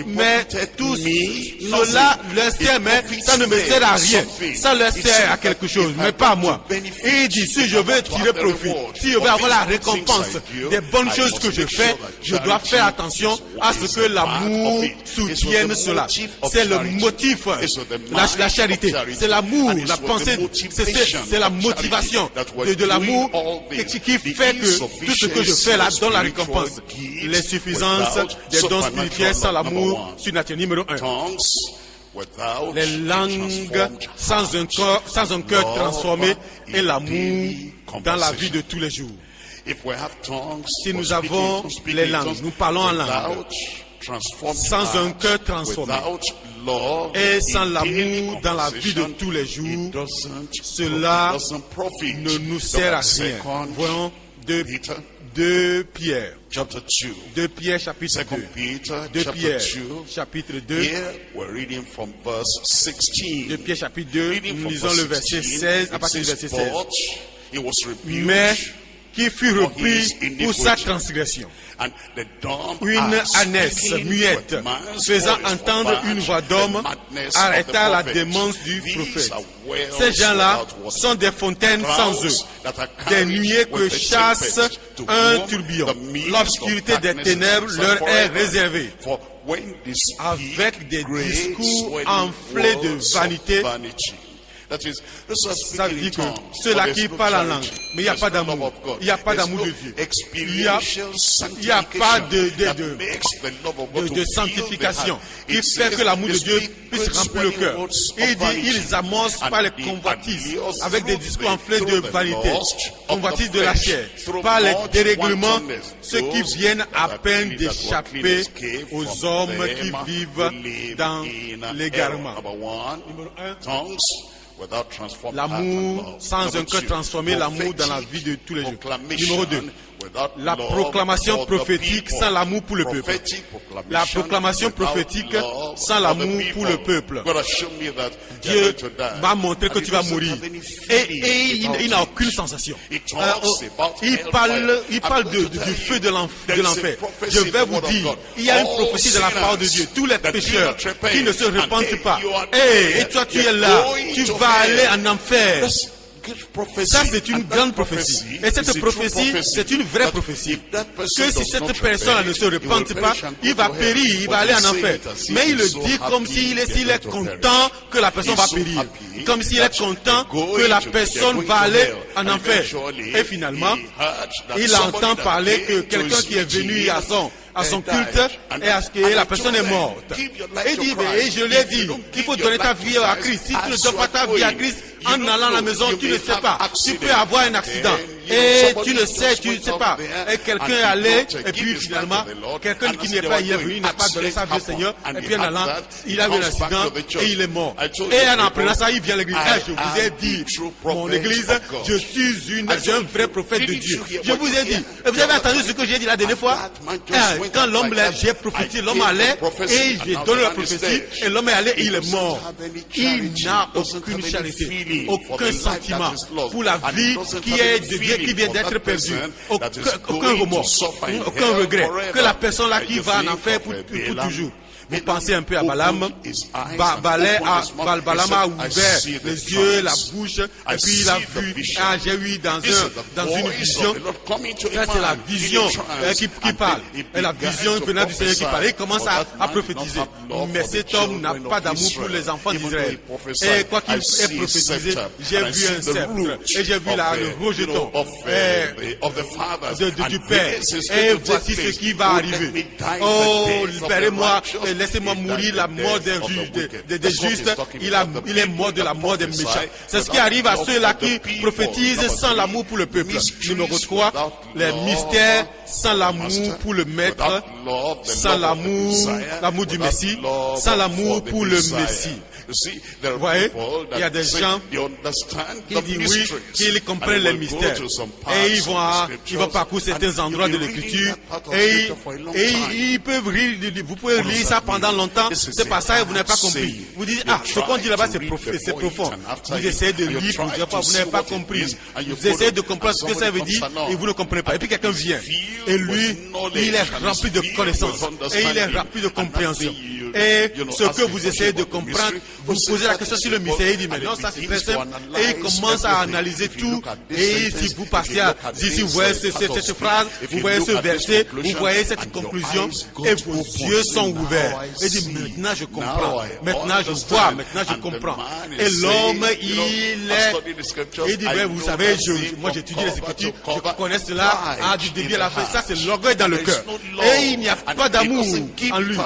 Speaker 1: Mais tout cela leur sert, mais ça ne me sert à rien. Ça leur sert à quelque chose, mais pas à moi. Et il dit, si je veux tirer profit, si je veux avoir la récompense des bonnes choses que je fais, je dois faire attention à ce que l'amour soutienne cela. C'est le motif, la charité. C'est l'amour, la pensée, c'est la motivation de l'amour qui fait que tout ce que je fais là donne la récompense. L'insuffisance des dons spirituels sans l'amour surnaturel. Numéro 1. Les langues sans un cœur transformé et l'amour dans la vie de tous les jours. Si nous avons les langues, nous parlons en langue, sans un cœur transformé et sans l'amour dans la vie de tous les jours, cela ne nous sert à rien. Voyons 2 2 Pierre.
Speaker 2: chapter 2.
Speaker 1: 2 Pierre chapitre
Speaker 2: 2
Speaker 1: 2.
Speaker 2: Peter
Speaker 1: 2
Speaker 2: chapter
Speaker 1: Pierre
Speaker 2: 2.
Speaker 1: chapitre 2.
Speaker 2: Here we're reading from verse 16.
Speaker 1: 2 Pierre chapitre 2,
Speaker 2: Reading
Speaker 1: nous
Speaker 2: from
Speaker 1: lisons
Speaker 2: verse
Speaker 1: le verset
Speaker 2: 16,
Speaker 1: 16 à
Speaker 2: it
Speaker 1: partir du
Speaker 2: says,
Speaker 1: verset 16.
Speaker 2: "But he was rebuked
Speaker 1: Mais qui fut
Speaker 2: for
Speaker 1: repris
Speaker 2: his
Speaker 1: pour sa
Speaker 2: iniquity,
Speaker 1: transgression.
Speaker 2: and the dumb
Speaker 1: Une
Speaker 2: are
Speaker 1: ânesse
Speaker 2: speaking
Speaker 1: muette,
Speaker 2: with man's
Speaker 1: faisant
Speaker 2: voice
Speaker 1: entendre
Speaker 2: for
Speaker 1: une
Speaker 2: bad,
Speaker 1: voix d'homme,
Speaker 2: the madness
Speaker 1: arrêta
Speaker 2: of
Speaker 1: la
Speaker 2: the prophet.
Speaker 1: démence du
Speaker 2: These
Speaker 1: prophète.
Speaker 2: are wells
Speaker 1: Ces gens-là
Speaker 2: without water.
Speaker 1: sont des fontaines sans eau,
Speaker 2: Clouds that are
Speaker 1: des
Speaker 2: carried
Speaker 1: nuées que
Speaker 2: with the
Speaker 1: chasse
Speaker 2: tempest to
Speaker 1: un
Speaker 2: warm
Speaker 1: tourbillon.
Speaker 2: the midst
Speaker 1: L'obscurité
Speaker 2: of
Speaker 1: des
Speaker 2: darkness
Speaker 1: ténèbres
Speaker 2: is
Speaker 1: leur est
Speaker 2: forever.
Speaker 1: réservée,
Speaker 2: For when they speak
Speaker 1: avec des
Speaker 2: great
Speaker 1: discours
Speaker 2: swelling
Speaker 1: enflés de
Speaker 2: words
Speaker 1: vanité.
Speaker 2: of vanity. That is, those who are
Speaker 1: Ça veut
Speaker 2: speaking in
Speaker 1: dire que
Speaker 2: tongues,
Speaker 1: ceux-là
Speaker 2: but
Speaker 1: qui
Speaker 2: there's no
Speaker 1: parlent en
Speaker 2: charity,
Speaker 1: langue, mais il n'y a
Speaker 2: there's
Speaker 1: pas
Speaker 2: no love
Speaker 1: d'amour.
Speaker 2: of God,
Speaker 1: Il n'y a pas
Speaker 2: there's
Speaker 1: d'amour
Speaker 2: no
Speaker 1: de Dieu.
Speaker 2: experiential
Speaker 1: Il n'y a pas de
Speaker 2: sanctification that makes the love of God to
Speaker 1: de
Speaker 2: fill the
Speaker 1: sanctification
Speaker 2: heart.
Speaker 1: qui
Speaker 2: It
Speaker 1: fait
Speaker 2: says
Speaker 1: que l'amour de
Speaker 2: they
Speaker 1: Dieu
Speaker 2: speak
Speaker 1: puisse
Speaker 2: great
Speaker 1: remplir le
Speaker 2: swelling
Speaker 1: cœur.
Speaker 2: words of
Speaker 1: Il dit,
Speaker 2: vanity,
Speaker 1: ils amorcent
Speaker 2: and
Speaker 1: par les
Speaker 2: they
Speaker 1: convoitises,
Speaker 2: allure
Speaker 1: avec des
Speaker 2: through
Speaker 1: discours
Speaker 2: the-
Speaker 1: enflés de
Speaker 2: through the
Speaker 1: vanité,
Speaker 2: lust of
Speaker 1: convoitises
Speaker 2: the
Speaker 1: de la
Speaker 2: flesh,
Speaker 1: chair,
Speaker 2: through
Speaker 1: par les
Speaker 2: much
Speaker 1: dérèglements,
Speaker 2: wantonness,
Speaker 1: ceux qui
Speaker 2: those
Speaker 1: viennent à
Speaker 2: that
Speaker 1: peine
Speaker 2: believe that what clean
Speaker 1: d'échapper
Speaker 2: escape
Speaker 1: aux
Speaker 2: from
Speaker 1: hommes
Speaker 2: them
Speaker 1: qui
Speaker 2: who
Speaker 1: vivent
Speaker 2: live
Speaker 1: dans
Speaker 2: in
Speaker 1: l'égarement.
Speaker 2: error. Number one,
Speaker 1: Numéro 1,
Speaker 2: tongues without transformed heart and
Speaker 1: l'amour
Speaker 2: love.
Speaker 1: sans
Speaker 2: Number
Speaker 1: un cœur
Speaker 2: two,
Speaker 1: transformé, l'amour dans la vie de tous les jours. Numéro 2, la proclamation prophétique sans l'amour pour le peuple. La proclamation prophétique sans l'amour pour le peuple. Dieu va montrer que tu vas mourir. Et il n'a aucune sensation. Il parle du feu de l'enfer. Je vais vous dire, il y a une prophétie de la part de Dieu. Tous les pécheurs qui ne se repentent pas. Et toi tu es là, tu vas aller en enfer. Ça, c'est une grande prophétie. Et cette prophétie, c'est une vraie prophétie. Que si cette personne ne se repente pas, il va périr, il va aller en enfer. Mais il le dit comme s'il est content que la personne va périr. Comme s'il est content que la personne va aller en enfer. Et finalement, il entend parler que quelqu'un qui est venu à son culte et à ce que la personne est morte. Et il dit, et je lui ai dit, il faut donner ta vie à Christ. Si tu ne donnes pas ta vie à Christ, en allant à la maison, tu ne sais pas. Tu peux avoir un accident. Et tu ne sais pas. Et quelqu'un est allé, et puis finalement, quelqu'un qui n'est pas hier venu, il n'a pas donné sa vie au Seigneur. Et puis en allant, il a eu un accident et il est mort. Et en apprenant ça, il vient à l'église. Je vous ai dit, mon église, j'ai un vrai prophète de Dieu. Je vous ai dit. Et vous avez entendu ce que j'ai dit la dernière fois? Quand l'homme l'a, j'ai prophétisé, l'homme allait et j'ai donné la prophétie et l'homme est allé et il est mort. Il n'a aucune charité, aucun sentiment pour la vie qui vient d'être perdue, aucun remords, aucun regret, que la personne là qui va en enfer pour toujours. Vous pensez un peu à Balaam. Balaam a ouvert les yeux, la bouche, et puis il a vu, j'ai eu dans une vision, ça c'est la vision qui parle, et la vision venant du Seigneur qui parle, il commence à prophétiser. Mais cet homme n'a pas d'amour pour les enfants d'Israël. Et quoi qu'il ait prophétisé, j'ai vu un sceptre, et j'ai vu le rejeton du Père, et voici ce qui va arriver. Oh, libérez-moi, laissez-moi mourir la mort des justes. Il est mort de la mort des méchants. C'est ce qui arrive à ceux-là qui prophétisent sans l'amour pour le peuple. Numéro 3, les mystères sans l'amour pour le Maître, sans l'amour du Messie, sans l'amour pour le Messie. Vous voyez, il y a des gens qui disent oui, qu'ils comprennent les mystères. Et ils vont parcourir certains endroits de l'écriture. Et vous pouvez lire ça pendant longtemps. C'est pas ça et vous n'avez pas compris. Vous dites, ce qu'on dit là-bas, c'est profond. Vous essayez de lire plusieurs fois, vous n'avez pas compris. Vous essayez de comprendre ce que ça veut dire et vous ne comprenez pas. Et puis quelqu'un vient. Et lui, il est rempli de connaissances. Et il est rempli de compréhension. Et ce que vous essayez de comprendre, vous posez la question sur le mystère, il dit, mais non, ça c'est très simple. Et il commence à analyser tout. Et si vous passez ici, vous voyez cette phrase, vous voyez ce verset, vous voyez cette conclusion, et vos yeux sont ouverts. Il dit, maintenant je comprends, maintenant je vois, maintenant je comprends. Et l'homme, il dit, mais vous savez, moi j'étudie les Écritures, je connais cela du début à la fin. Ça c'est l'orgueil dans le cœur. Et il n'y a pas d'amour en lui.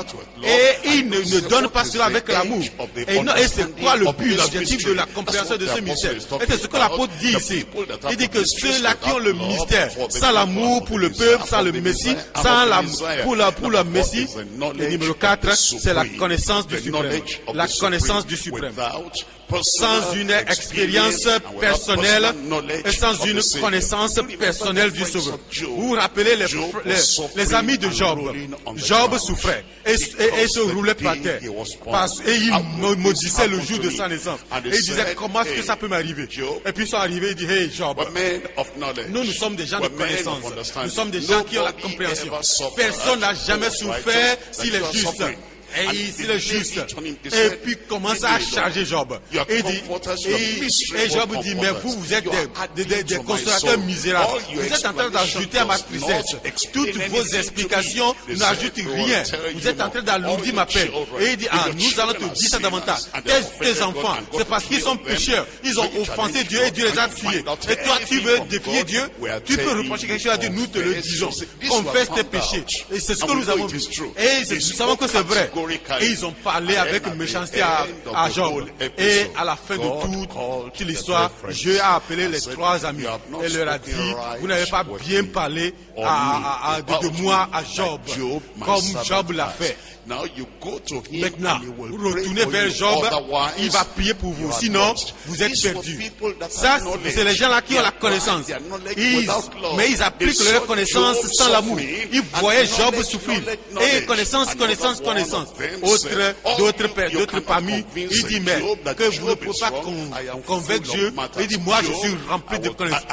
Speaker 1: Et il ne donne pas cela avec l'amour. Et c'est quoi le but, l'objectif de la compréhension de ce mystère? Et c'est ce que l'apôtre dit ici. Il dit que ceux-là qui ont le mystère, sans l'amour pour le peuple, sans le Messie, sans l'amour pour le Messie, le numéro 4, c'est la connaissance du suprême. La connaissance du suprême. sans une expérience personnelle et sans une connaissance personnelle du Sauveur. Vous vous rappelez les amis de Job. Job souffrait et se roulait par terre. Et il maudissait le jour de sa naissance. Et il disait, comment est-ce que ça peut m'arriver? Et puis ils sont arrivés et dit, hey Job, nous sommes des gens de connaissance. Nous sommes des gens qui ont la compréhension. Personne n'a jamais souffert s'il est juste. Et s'il est juste. Et puis commence à charger Job. Et Job dit, mais vous êtes des consolateurs misérables. Vous êtes en train d'ajouter à ma tristesse. Toutes vos explications n'ajoutent rien. Vous êtes en train d'alourdir ma peine. Et il dit, nous allons te dire ça davantage. Tes enfants, c'est parce qu'ils sont pécheurs. Ils ont offensé Dieu et Dieu les a tués. Et toi, tu veux défier Dieu? Tu peux reprocher quelque chose à Dieu. Nous te le disons. Confesse tes péchés. Et c'est ce que nous avons vu. Et nous savons que c'est vrai. Et ils ont parlé avec méchanceté à Job. Et à la fin de toute l'histoire, Dieu a appelé les trois amis et leur a dit, vous n'avez pas bien parlé de moi à Job, comme Job l'a fait. Maintenant, vous retournez vers Job, il va prier pour vous, sinon vous êtes perdus. Ça, c'est les gens-là qui ont la connaissance. Mais ils appliquent leur connaissance sans l'amour. Ils voyaient Job souffrir. Et connaissance. D'autres parmi, il dit, mais que vous ne pouvez pas convaincre Dieu. Il dit, moi je suis rempli de connaissance.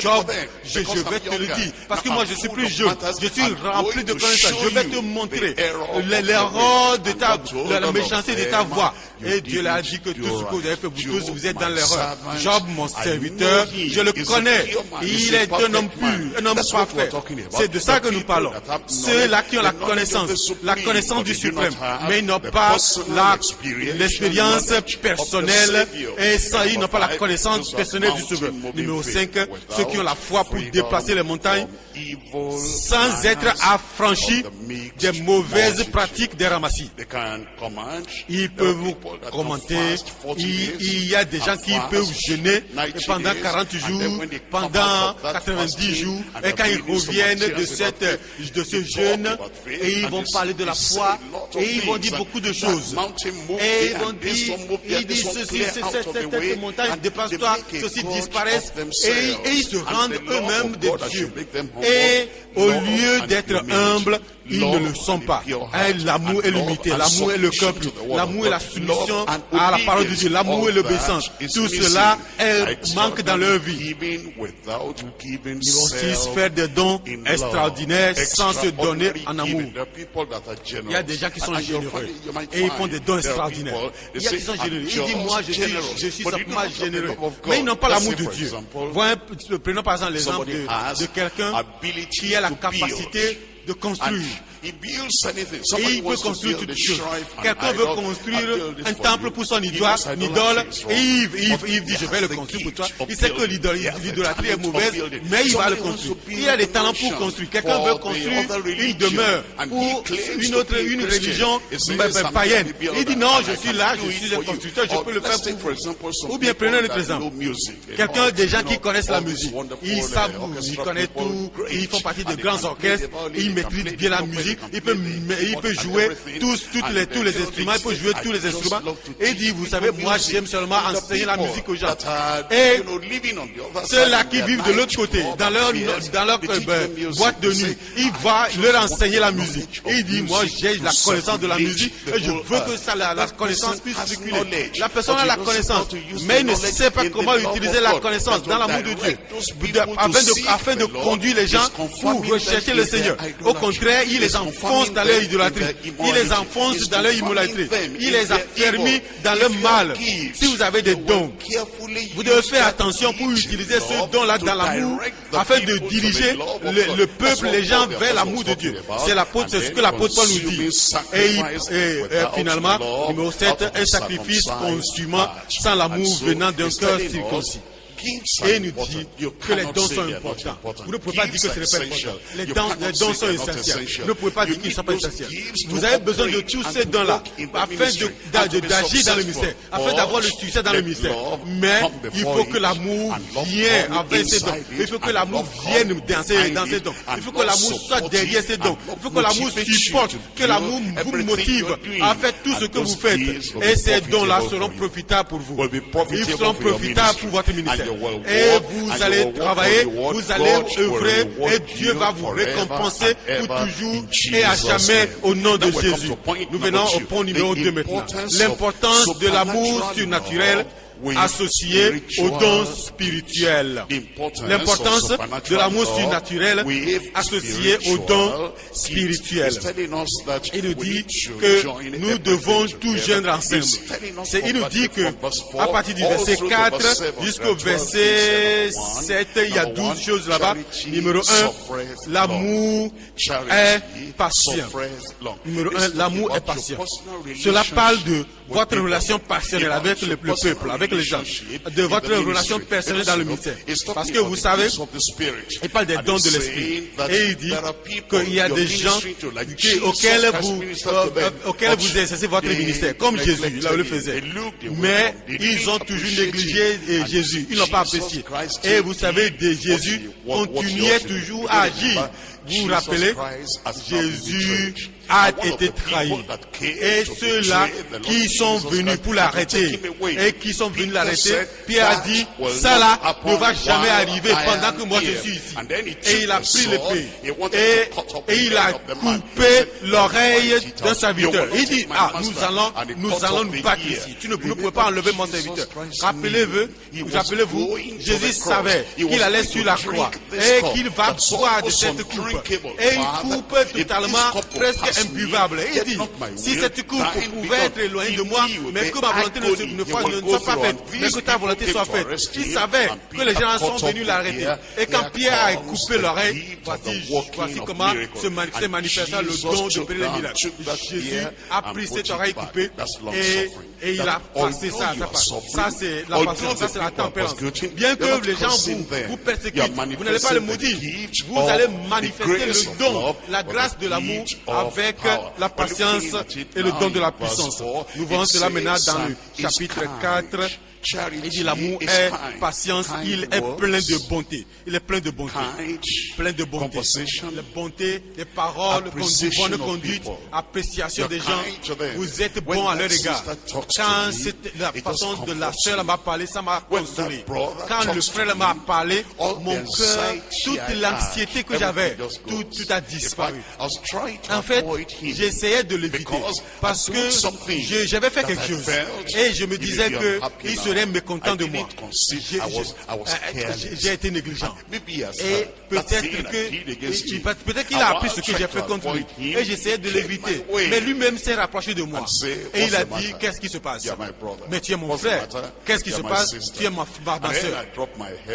Speaker 1: Job, je vais te le dire, parce que moi je suis plus jeune, je suis rempli de connaissance. Je vais te montrer l'erreur de la méchanceté de ta voix. Et Dieu leur a dit que tout ce que vous avez fait, vous tous, vous êtes dans l'erreur. Job, mon serviteur, je le connais. Il est un homme pur, un homme parfait. C'est de ça que nous parlons. Ceux-là qui ont la connaissance du suprême, mais ils n'ont pas l'expérience personnelle et ça, ils n'ont pas la connaissance personnelle du Sauveur. Numéro 5, ceux qui ont la foi pour déplacer les montagnes sans être affranchis des mauvaises pratiques des ramassis. Ils peuvent vous commenter. Il y a des gens qui peuvent jeûner pendant 40 jours, pendant 90 jours, et quand ils reviennent de ce jeûne, et ils vont parler de la foi, et ils vont dire beaucoup de choses. Et ils vont dire, ceci, cette montagne, déplace-toi, ceci disparaissent, et ils se rendent eux-mêmes des dieux. Et au lieu d'être humbles, ils ne le sont pas. L'amour et l'humilité, l'amour et le cœur pur, l'amour et la soumission à la parole de Dieu, l'amour et l'obéissance, tout cela manque dans leur vie. Ils vont aussi faire des dons extraordinaires sans se donner en amour. Il y a des gens qui sont généreux et ils font des dons extraordinaires. Il y a qui sont généreux. Ils disent, moi je suis simplement généreux. Mais ils n'ont pas l'amour de Dieu. Prenons par exemple l'exemple de quelqu'un qui a la capacité de construire. Et il peut construire toutes choses. Quelqu'un veut construire un temple pour son idole, et il dit, je vais le construire pour toi. Il sait que l'idolâtrie est mauvaise, mais il va le construire. Il a des talents pour construire. Quelqu'un veut construire une demeure ou une religion païenne. Il dit, non, je suis là, je suis un constructeur, je peux le faire pour vous. Ou bien prenez un autre exemple. Quelqu'un, des gens qui connaissent la musique. Ils savent, ils connaissent tout, ils font partie de grands orchestres, ils maîtrisent bien la musique. Il peut jouer tous les instruments, il peut jouer tous les instruments. Et il dit, vous savez, moi j'aime seulement enseigner la musique aux gens. Et ceux-là qui vivent de l'autre côté, dans leur boîte de nuit, il va leur enseigner la musique. Et il dit, moi j'ai la connaissance de la musique et je veux que la connaissance puisse circuler. La personne a la connaissance, mais il ne sait pas comment utiliser la connaissance dans l'amour de Dieu, afin de conduire les gens pour rechercher le Seigneur. Au contraire, il les enfonce dans leur idolâtrie. Il les enfonce dans leur immolâtrie. Il les affermit dans leur mal. Si vous avez des dons, vous devez faire attention pour utiliser ce don-là dans l'amour afin de diriger le peuple, les gens vers l'amour de Dieu. C'est ce que l'apôtre Paul nous dit. Et finalement, numéro 7, un sacrifice consumant sans l'amour venant d'un cœur circoncis. Et il nous dit que les dons sont importants. Vous ne pouvez pas dire que ce n'est pas important. Les dons sont essentiels. Vous ne pouvez pas dire qu'ils ne sont pas essentiels. Vous avez besoin de tous ces dons-là afin d'agir dans le ministère, afin d'avoir le succès dans le ministère. Mais il faut que l'amour vienne avec ces dons. Il faut que l'amour vienne dans ces dons. Il faut que l'amour soit derrière ces dons. Il faut que l'amour supporte, que l'amour vous motive à faire tout ce que vous faites. Et ces dons-là seront profitables pour vous. Ils seront profitables pour votre ministère. Et vous allez travailler, vous allez œuvrer, et Dieu va vous récompenser pour toujours et à jamais au nom de Jésus. Nous venons au point numéro 2 maintenant. L'importance de l'amour surnaturel associé aux dons spirituels. L'importance de l'amour surnaturel associé aux dons spirituels. Il nous dit que nous devons tout joindre ensemble. Il nous dit que à partir du verset 4 jusqu'au verset 7, il y a 12 choses là-bas. Numéro 1, l'amour est patient. Numéro 1, l'amour est patient. Cela parle de votre relation passionnelle avec le peuple, avec les gens, de votre relation personnelle dans le ministère. Parce que vous savez, il parle des dons de l'esprit. Et il dit qu'il y a des gens auxquels vous exercez votre ministère, comme Jésus, là où il le faisait. Mais ils ont toujours négligé Jésus, ils n'ont pas apprécié. Et vous savez, Jésus continuait toujours à agir. Vous vous rappelez, Jésus a été trahi. Et ceux-là qui sont venus pour l'arrêter, et qui sont venus l'arrêter, Pierre a dit, ça là ne va jamais arriver pendant que moi je suis ici. Et il a pris l'épée, et il a coupé l'oreille d'un serviteur. Il dit, nous allons nous battre ici. Tu ne pouvez pas enlever mon serviteur. Rappelez-vous, Jésus savait qu'il allait sur la croix, et qu'il va boire de cette coupe. Et il coupe totalement, presque imbuvable. Et il dit, si cette coupe pouvait être éloignée de moi, mais que ma volonté ne soit pas faite, mais que ta volonté soit faite. Il savait que les gens sont venus l'arrêter. Et quand Pierre a coupé l'oreille, voici comment s'est manifesté le don de opérer les miracles. Jésus a pris cette oreille coupée et il a passé ça à sa part. Ça c'est la patience, ça c'est la tempérance. Bien que les gens vous persécutent, vous n'allez pas le maudire. Vous allez manifester le don, la grâce de l'amour avec la patience et le don de la puissance. Nous voyons cela maintenant dans le chapitre 4. Il dit l'amour est patience, il est plein de bonté. Il est plein de bonté. Plein de bonté. La bonté, les paroles, bonne conduite, appréciation des gens. Vous êtes bon à leur égard. Quand la façon de la sœur m'a parlé, ça m'a consolé. Quand le frère m'a parlé, mon cœur, toute l'anxiété que j'avais, tout a disparu. En fait, j'essayais de l'éviter parce que j'avais fait quelque chose et je me disais qu'il serait mécontent de moi. J'ai été négligent. Et peut-être qu'il a appris ce que j'ai fait contre lui. Et j'essayais de l'éviter. Mais lui-même s'est rapproché de moi. Et il a dit, qu'est-ce qui se passe? Mais tu es mon frère. Qu'est-ce qui se passe? Tu es ma soeur.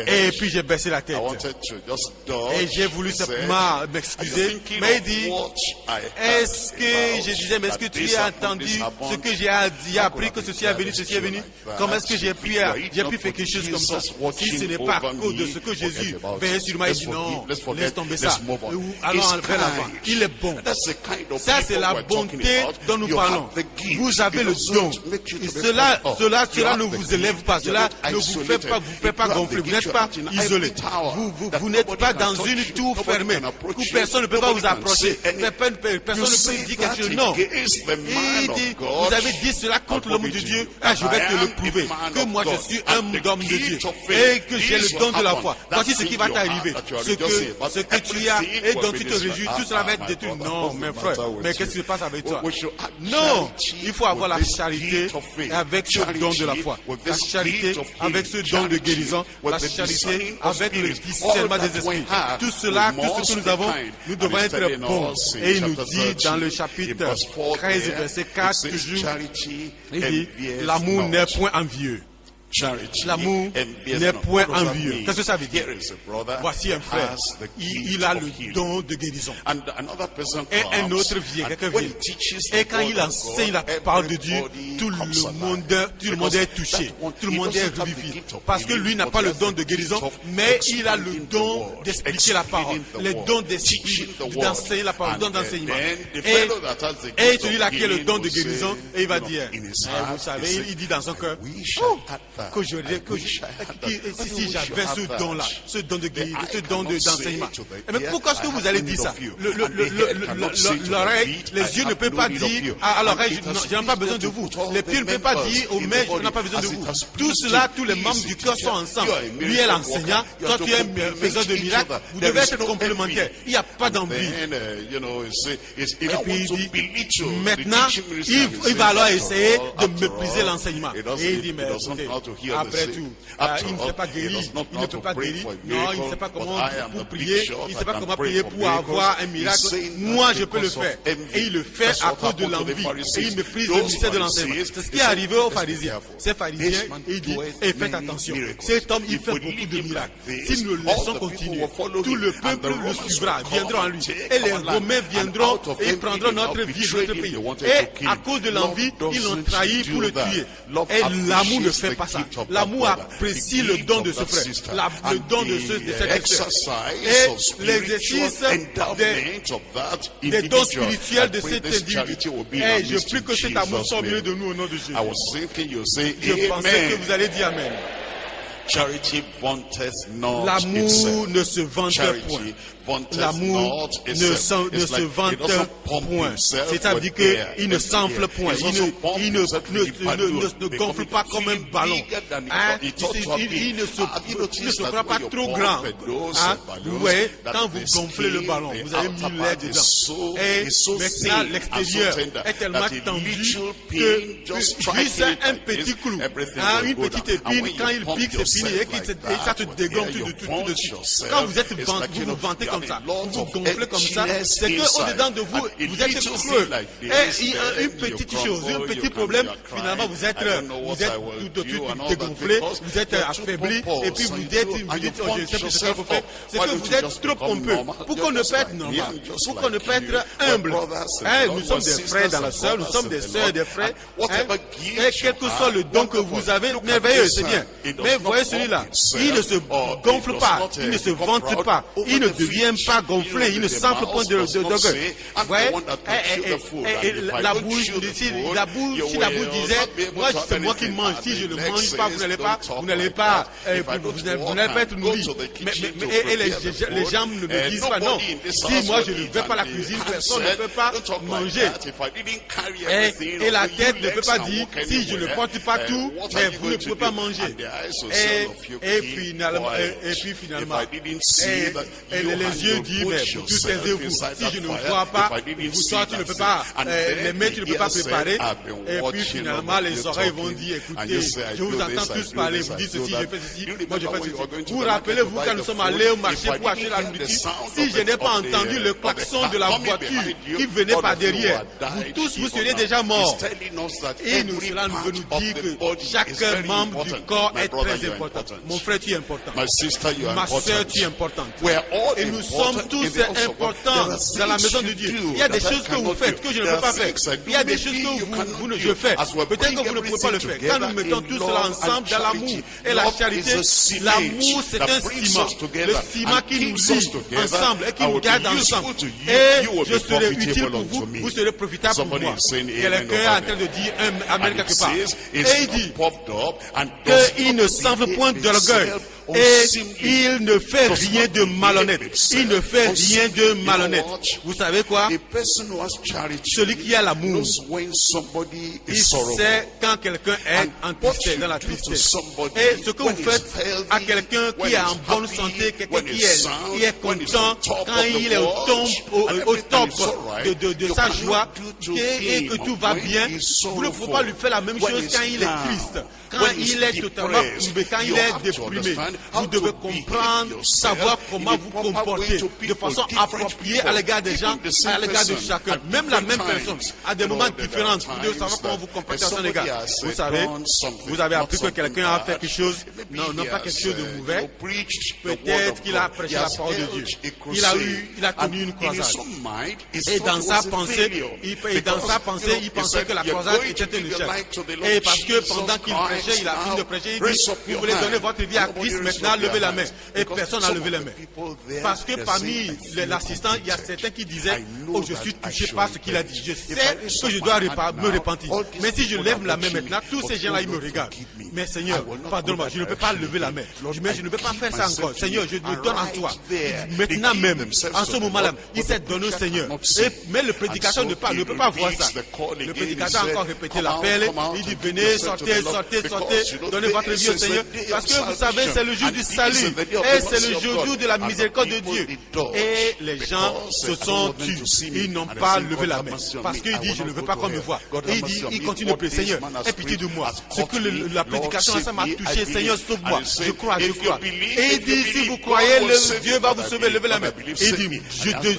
Speaker 1: Et puis j'ai baissé la tête. Et j'ai voulu simplement m'excuser. Mais il dit, est-ce que tu as entendu ce que j'ai appris que ceci est venu, ceci est venu? Comment est-ce que j'ai pu faire quelque chose comme ça? Si ce n'est pas à cause de ce que Jésus veillait sur moi, il dit non, laisse tomber ça. Allons vers l'avant. Il est bon. Ça, c'est la bonté dont nous parlons. Vous avez le don. Cela ne vous élève pas. Cela ne vous fait pas gonfler. Vous n'êtes pas isolé. Vous n'êtes pas dans une tour fermée où personne ne peut pas vous approcher. Personne ne peut dire quelque chose. Non. Il dit, vous avez dit cela contre l'homme de Dieu. Je vais te le prouver. Que moi je suis un homme de Dieu et que j'ai le don de la foi. Voici ce qui va t'arriver. Ce que tu as et dont tu te réjouis, tout cela va être détruit. Non, mes frères, mais qu'est-ce qui se passe avec toi? Non, il faut avoir la charité avec ce don de la foi, la charité avec ce don de guérison, la charité avec le discernement des esprits. Tout cela, tout ce que nous avons, nous devons être bons. Et il nous dit dans le chapitre 13, verset 4, toujours, il dit, l'amour n'est point envieux. L'amour n'est point envieux. Qu'est-ce que ça veut dire? Voici un frère, il a le don de guérison. Et un autre vient, quelqu'un vient. Et quand il enseigne la parole de Dieu, tout le monde est touché. Tout le monde est revivifié. Parce que lui n'a pas le don de guérison, mais il a le don d'expliquer la parole. Le don d'enseigner la parole, le don d'enseignement. Et celui-là qui a le don de guérison, et il va dire, vous savez, il dit dans son cœur, si j'avais ce don-là, ce don de guérison, ce don d'enseignement. Mais pourquoi est-ce que vous allez dire ça? L'oreille, les yeux ne peuvent pas dire à l'oreille, je n'ai pas besoin de vous. Les pieds ne peuvent pas dire au maître, je n'ai pas besoin de vous. Tout cela, tous les membres du cœur sont ensemble. Lui est l'enseignant, toi tu es un faiseur de miracles, vous devez être complémentaires. Il n'y a pas d'envie. Et puis il dit, maintenant, il va alors essayer de mépriser l'enseignement. Et il dit, mais écoutez, après tout, il ne sait pas guérir, il ne peut pas guérir. Non, il ne sait pas comment pour prier, il ne sait pas comment prier pour avoir un miracle. Moi, je peux le faire. Et il le fait à cause de l'envie. Et il méprise le ministère de l'enseignement. C'est ce qui est arrivé aux pharisiens. Ces pharisiens, il dit, et faites attention. Cet homme, il fait beaucoup de miracles. Si nous le laissons continuer, tout le peuple le suivra, viendront en lui. Et les Romains viendront et prendront notre vie, notre pays. Et à cause de l'envie, ils l'ont trahi pour le tuer. Et l'amour ne fait pas ça. L'amour apprécie le don de ce frère, le don de cette sœur. Et l'exercice des dons spirituels de cet individu. Et je prie que cet amour soit au milieu de nous au nom de Jésus. Je pensais que vous allez dire Amen. L'amour ne se vante point. L'amour ne se vante point. C'est-à-dire qu'il ne s'enfle point. Il ne gonfle pas comme un ballon. Il ne se croit pas trop grand. Vous voyez, quand vous gonflez le ballon, vous avez mis l'air dedans. Et maintenant, l'extérieur est tellement tendu que juste un petit clou, une petite épine, quand il pique, c'est fini et ça te dégonfle tout de suite. Quand vous vous vantez comme ça, vous gonflez comme ça, c'est qu'au-dedans de vous, vous êtes creux. Et une petite chose, un petit problème, finalement, vous êtes tout de suite dégonflé, vous êtes affaibli, et puis vous dites, oh, je sais plus ce qu'il faut faire. C'est que vous êtes trop pompeux. Pour qu'on ne peut être normal, pour qu'on ne peut être humble. Nous sommes des frères dans la sœur, nous sommes des sœurs, des frères. Et quel que soit le don que vous avez, merveilleux, c'est bien. Mais voyez celui-là, il ne se gonfle pas, il ne se vante pas, il ne devient pas gonflé, il ne s'enfle pas d'orgueil. Et la bouche, si la bouche disait, moi c'est moi qui mange, si je ne mange pas, vous n'allez pas être nourri. Et les gens ne me disent pas non. Si moi je ne vais pas à la cuisine, personne ne peut pas manger. Et la tête ne peut pas dire, si je ne porte pas tout, mais vous ne pouvez pas manger. Et puis finalement, les yeux disent, mais tout taisez-vous. Si je ne vois pas, toi tu ne peux pas, les mains tu ne peux pas préparer. Et puis finalement, les oreilles vont dire, écoutez, je vous entends tous parler, vous dites ceci, je fais ceci, moi je fais ceci. Vous rappelez-vous quand nous sommes allés au marché pour acheter la nourriture, si je n'ai pas entendu le klaxon de la voiture qui venait par derrière, vous tous vous seriez déjà morts. Et cela veut nous dire que chaque membre du corps est très important. Mon frère, tu es important. Ma soeur, tu es importante. Et nous sommes tous importants dans la maison de Dieu. Il y a des choses que vous faites que je ne peux pas faire. Il y a des choses que je fais. Peut-être que vous ne pouvez pas le faire. Quand nous mettons tout cela ensemble dans l'amour et la charité, l'amour c'est un ciment. Le ciment qui nous lie ensemble et qui nous garde ensemble. Et je serai utile pour vous, vous serez profitable pour moi. Quelqu'un est en train de dire Amen quelque part. Et il dit qu'il ne s'enfle point d'orgueil. Et il ne fait rien de malhonnête. Il ne fait rien de malhonnête. Vous savez quoi? Celui qui a l'amour, il sait quand quelqu'un est en tristesse, dans la tristesse. Et ce que vous faites à quelqu'un qui est en bonne santé, quelqu'un qui est content, quand il est au top de sa joie et que tout va bien, vous ne pouvez pas lui faire la même chose quand il est triste, quand il est totalement courbé, quand il est déprimé. vous devez comprendre, savoir comment vous comporter de façon appropriée à l'égard des gens, à l'égard de chacun. Même la même personne, à des moments différents, vous devez savoir comment vous comporter à son égard. Vous savez, vous avez appris que quelqu'un a fait quelque chose, non pas quelque chose de mauvais. Peut-être qu'il a prêché la parole de Dieu. Il a tenu une croisade. Et dans sa pensée, il pensait que la croisade était un échec. Et parce que pendant qu'il prêchait, il a fini de prêcher, il dit, vous voulez donner votre vie à Christ, maintenant levez la main. Et personne n'a levé la main. Parce que parmi l'assistant, il y a certains qui disaient, oh, je suis touché par ce qu'il a dit. Je sais que je dois me repentir. Mais si je lève la main maintenant, tous ces gens-là, ils me regardent. Mais Seigneur, pardonne-moi, je ne peux pas lever la main. Mais je ne peux pas faire ça encore. Seigneur, je me donne en toi. Maintenant même, en ce moment-là, il s'est donné au Seigneur. Mais le prédicateur ne peut pas voir ça. Le prédicateur a encore répété l'appel. Il dit, venez, sortez, donnez votre vie au Seigneur. Parce que vous savez, c'est le jour du salut. Et c'est le jour de la miséricorde de Dieu. Et les gens se sont tus. Ils n'ont pas levé la main. Parce qu'il dit, je ne veux pas qu'on me voie. Et il continue de prier, Seigneur, aie pitié de moi. Ce que la prédication, ça m'a touché. Seigneur, sauve-moi. Je crois. Et il dit, si vous croyez, Dieu va vous sauver, levez la main. Et il dit,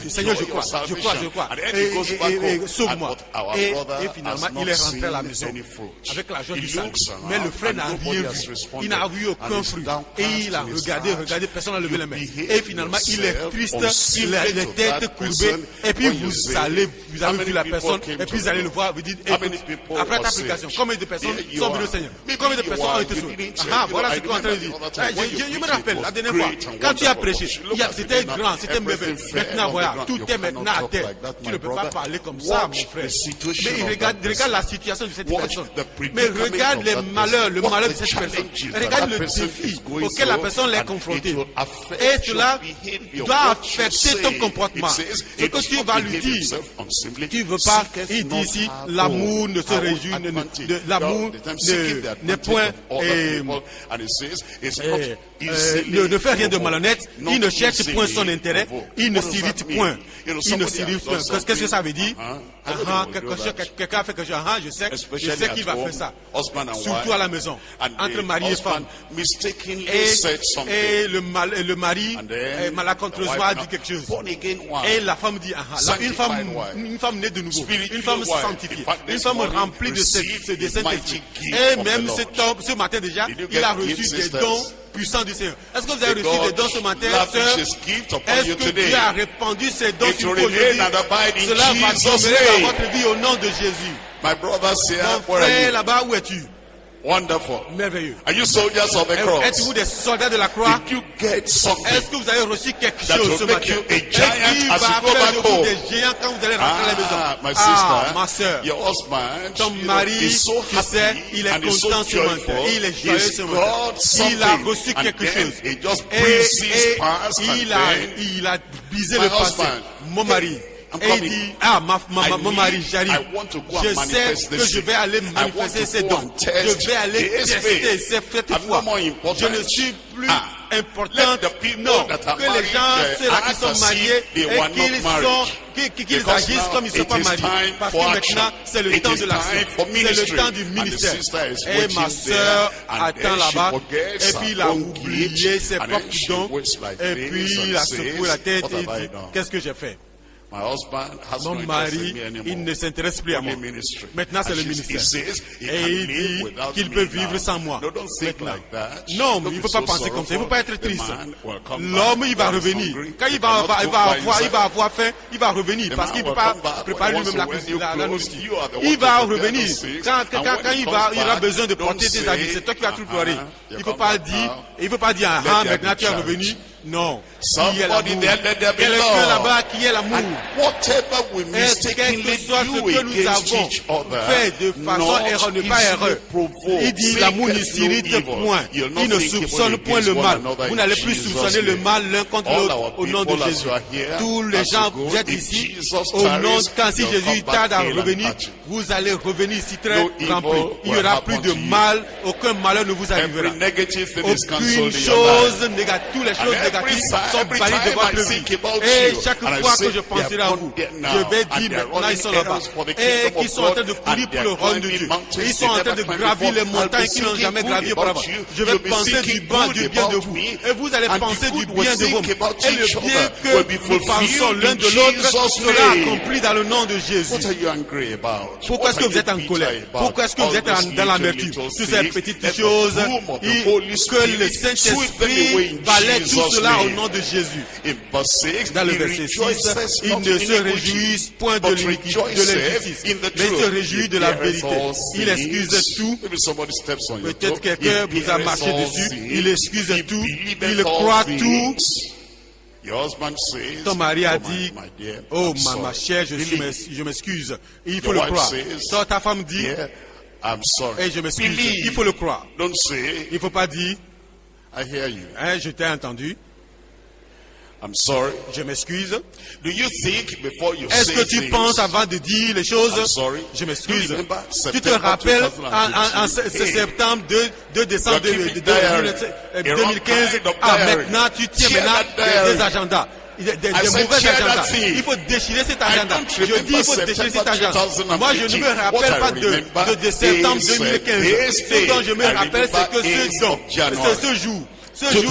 Speaker 1: Seigneur, je crois. Et sauve-moi. Et finalement, il est rentré à la maison avec la joie du salut. Mais le frère n'a rien vu. Il n'a vu aucun fruit. Et il a regardé, personne n'a levé la main. Et finalement, il est triste, les têtes courbées. Et puis vous avez vu la personne, et puis vous allez le voir, vous dites, après ta prédication, combien de personnes sont venues au Seigneur? Combien de personnes ont été sauvées? Voilà ce qu'on est en train de dire. Je me rappelle, la dernière fois, quand tu as prêché, c'était grand, c'était merveilleux. Maintenant, voilà, tout est maintenant à terre. Tu ne peux pas parler comme ça, mon frère. Mais regarde la situation de cette personne. Mais regarde les malheurs, le malheur de cette personne. Regarde le défi auquel la personne l'est confrontée. Et cela doit affecter ton comportement. Ce que tu vas lui dire, tu ne veux pas, il dit ici, l'amour ne se réjouit, l'amour n'est point, ne fait rien de malhonnête, il ne cherche point son intérêt, il ne s'irrite point. Qu'est-ce que ça veut dire? Quelqu'un a fait quelque chose, je sais qu'il va faire ça. Surtout à la maison, entre mari et femme. Et le mari, malencontreusement, a dit quelque chose. Et la femme dit, une femme née de nouveau, une femme sanctifiée, une femme remplie de Saint-Esprit. Et même ce matin déjà, il a reçu des dons puissants du Seigneur. Est-ce que vous avez reçu des dons ce matin, sœur? Est-ce que Dieu a répandu ces dons sur vous aujourd'hui? Cela va demeurer dans votre vie au nom de Jésus. Mon frère là-bas, où es-tu?
Speaker 2: Wonderful.
Speaker 1: Merveilleux.
Speaker 2: Are you soldiers of the cross?
Speaker 1: Êtes-vous des soldats de la croix?
Speaker 2: Did you get something?
Speaker 1: Est-ce que vous avez reçu quelque chose ce matin?
Speaker 2: Qui va faire de vous
Speaker 1: des géants quand vous allez rentrer à la maison? Ma soeur.
Speaker 2: Your husband,
Speaker 1: ton mari, tu sais, il est content ce matin. Il est joyeux ce matin. Il a reçu quelque chose. Et il a brisé le passé. Mon mari. Et il dit, mon mari, j'arrive. Je sais que je vais aller manifester ces dons. Je vais aller tester cette foi. Je ne suis plus important. Non, que les gens, ceux-là qui sont mariés, et qu'ils agissent comme ils ne sont pas mariés. Parce que maintenant, c'est le temps de l'action. C'est le temps du ministère. Et ma soeur attend là-bas. Et puis il a oublié ses propres dons. Et puis il a secoué la tête et il dit, qu'est-ce que j'ai fait? Mon mari, il ne s'intéresse plus à moi. Maintenant, c'est le ministère. Et il dit qu'il peut vivre sans moi. Non, il ne faut pas penser comme ça. Il ne faut pas être triste. L'homme, il va revenir. Quand il va avoir faim, il va revenir. Parce qu'il ne peut pas préparer lui-même la nourriture. Il va revenir. Quand il aura besoin de porter tes habits, c'est toi qui vas tout pleurer. Il ne faut pas dire, maintenant tu es revenu. Non. Qui est l'amour? Quelqu'un là-bas qui est l'amour. Et quel que soit ce que nous avons fait de façon erronée, pas erreur. Il dit l'amour ne s'irrite point. Il ne soupçonne point le mal. Vous n'allez plus soupçonner le mal l'un contre l'autre au nom de Jésus. Tous les gens, vous êtes ici, au nom, quand si Jésus tarde à revenir, vous allez revenir ici très rempli. Il n'y aura plus de mal, aucun malheur ne vous arrivera. Aucune chose négative, toutes les choses négatives négatifs sont bannis de votre vie. Et chaque fois que je penserai à vous, je vais dire maintenant ils sont là-bas. Et qu'ils sont en train de courir pour le royaume de Dieu. Ils sont en train de gravir les montagnes qu'ils n'ont jamais gravies auparavant. Je vais penser du bien de vous. Et vous allez penser du bien de vous. Et le bien que nous pensons l'un de l'autre sera accompli dans le nom de Jésus. Pourquoi est-ce que vous êtes en colère? Pourquoi est-ce que vous êtes dans l'amertume? Toutes ces petites choses, que le Saint-Esprit balaie tout cela au nom de Jésus. Dans le verset 6, ils ne se réjouissent point de l'injustice, mais se réjouissent de la vérité. Il excuse tout. Peut-être quelqu'un vous a marché dessus. Il excuse tout. Il croit tout. Ton mari a dit, oh ma chère, je m'excuse. Il faut le croire. Ta femme dit, et je m'excuse. Il faut le croire. Il ne faut pas dire, je t'ai entendu. Je m'excuse. Est-ce que tu penses avant de dire les choses? Je m'excuse. Tu te rappelles en septembre 2 décembre 2015, maintenant tu tiens des agendas. Des mauvais agendas. Il faut déchirer cet agenda. Je dis il faut déchirer cet agenda. Moi je ne me rappelle pas de septembre 2015. Ce dont je me rappelle c'est ce jour. Ce jour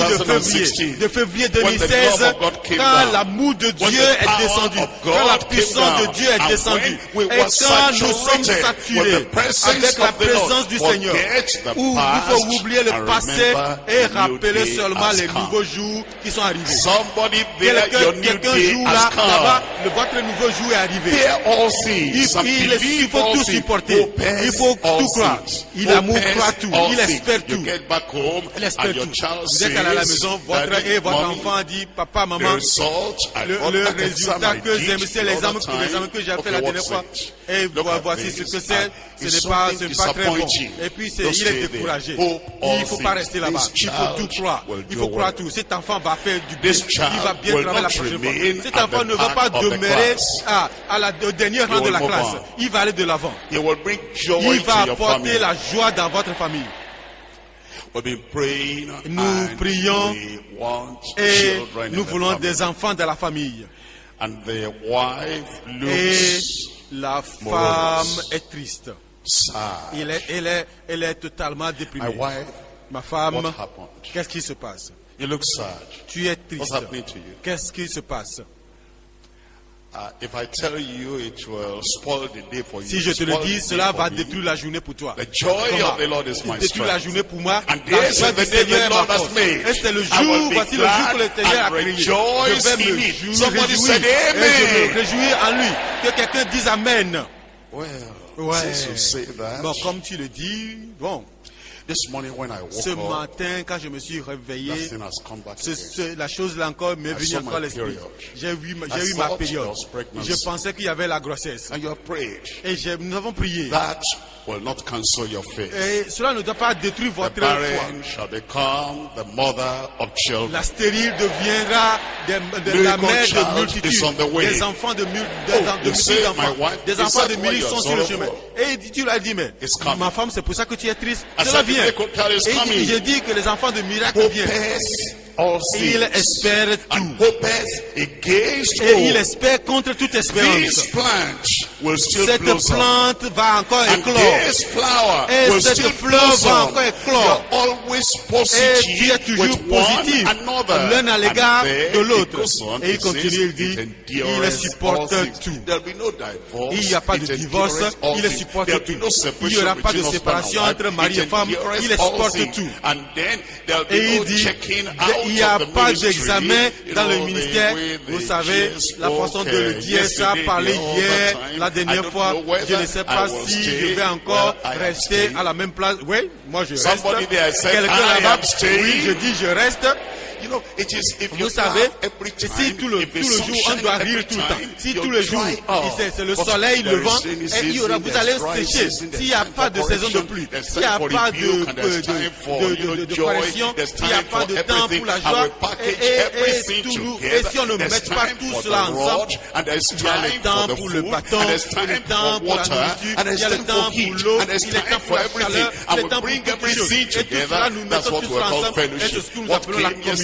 Speaker 1: de février 2016, quand l'amour de Dieu est descendu, quand la puissance de Dieu est descendue, et quand nous sommes saturés avec la présence du Seigneur, où il faut oublier le passé et rappeler seulement les nouveaux jours qui sont arrivés. Quelqu'un joue là-bas, votre nouveau jour est arrivé. Il faut tout supporter, il faut tout croire. L'amour croit tout, il espère tout. Il espère tout. Vous êtes allé à la maison, votre enfant dit, papa, maman, le résultat que j'aime, c'est l'examen que j'ai fait la dernière fois. Et voici ce que c'est. Ce n'est pas très bon. Et puis il est découragé. Il ne faut pas rester là-bas. Il faut tout croire. Il faut croire tout. Cet enfant va faire du bien. Il va bien travailler la prochaine fois. Cet enfant ne va pas demeurer au dernier rang de la classe. Il va aller de l'avant. Il va apporter la joie dans votre famille. Nous prions et nous voulons des enfants de la famille. Et la femme est triste. Elle est totalement déprimée. Ma femme, qu'est-ce qui se passe? Tu es triste. Qu'est-ce qui se passe? Si je te le dis, cela va détruire la journée pour toi. Détruire la journée pour moi. La joie du Seigneur est ma force. Et c'est le jour, voici le jour que le Seigneur a créé. Je vais me réjouir. Et je me réjouis en lui. Que quelqu'un dise Amen. Ouais. Bon, comme tu le dis, bon. Ce matin, quand je me suis réveillé, la chose là encore m'est venue encore à l'esprit. J'ai eu ma période. Je pensais qu'il y avait la grossesse. Et nous avons prié. Et cela ne doit pas détruire votre foi. La stérile deviendra la mère de multitudes. Des enfants de multitudes d'enfants. Des enfants de milliers sont sur le chemin. Et tu lui as dit, mais ma femme, c'est pour ça que tu es triste. Cela vient. Et je dis que les enfants de miracle viennent. Il espère tout. Et il espère contre toute espérance. Cette plante va encore éclore. Et cette fleur va encore éclore. Et tu es toujours positif l'un à l'égard de l'autre. Et il continue, il dit, il supporte tout. Il n'y a pas de divorce, il supporte tout. Il n'y aura pas de séparation entre mari et femme, il supporte tout. Et il dit, il n'y a pas d'examen dans le ministère. Vous savez, la façon de le dire, ça a parlé hier, la dernière fois. Je ne sais pas si je vais encore rester à la même place. Oui, moi je reste. Quelqu'un là-bas, oui, je dis je reste. Vous savez, si tout le jour on doit rire tout le temps, si tout le jour c'est le soleil, le vent, et vous allez sécher. S'il n'y a pas de saison de pluie, s'il n'y a pas de correction, s'il n'y a pas de temps pour la joie, et si on ne met pas tout cela ensemble, il y a le temps pour le bâton, il y a le temps pour la nourriture, il y a le temps pour l'eau, il y a le temps pour la chaleur, il y a le temps pour quelque chose. Et tout cela, nous mettons tout cela ensemble, et c'est ce que nous appelons la communion.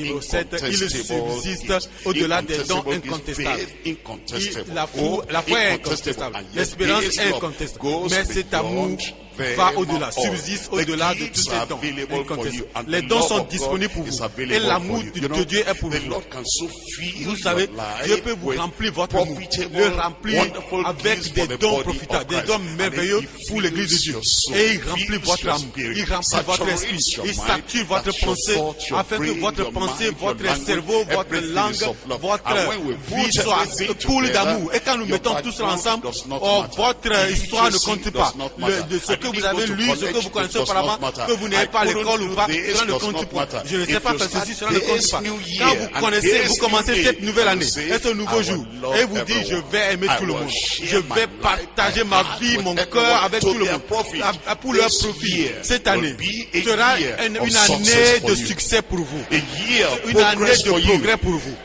Speaker 1: numéro 7, il subsiste au-delà des dons incontestables. La foi est incontestable, l'espérance est incontestable, mais cet amour va au-delà, subsiste au-delà de tous ces dons. Les dons sont disponibles pour vous. Et l'amour de Dieu est pour vous. Vous savez, Dieu peut vous remplir votre amour, le remplir avec des dons profitables, des dons merveilleux pour l'église de Dieu. Et il remplit votre amour, il remplit votre esprit, il sature votre pensée, afin que votre pensée, votre cerveau, votre langue, votre vie soit coule d'amour. Et quand nous mettons tous ensemble, votre histoire ne compte pas. De ce que vous avez lu, ce que vous connaissez auparavant, que vous n'avez pas à l'école ou pas, cela ne compte pas. Je ne sais pas faire ceci, cela ne compte pas. Quand vous connaissez, vous commencez cette nouvelle année, et ce nouveau jour, et vous dites, je vais aimer tout le monde. Je vais partager ma vie, mon cœur avec tout le monde, pour leur profit. Cette année sera une année de succès pour vous, une année de progrès pour vous.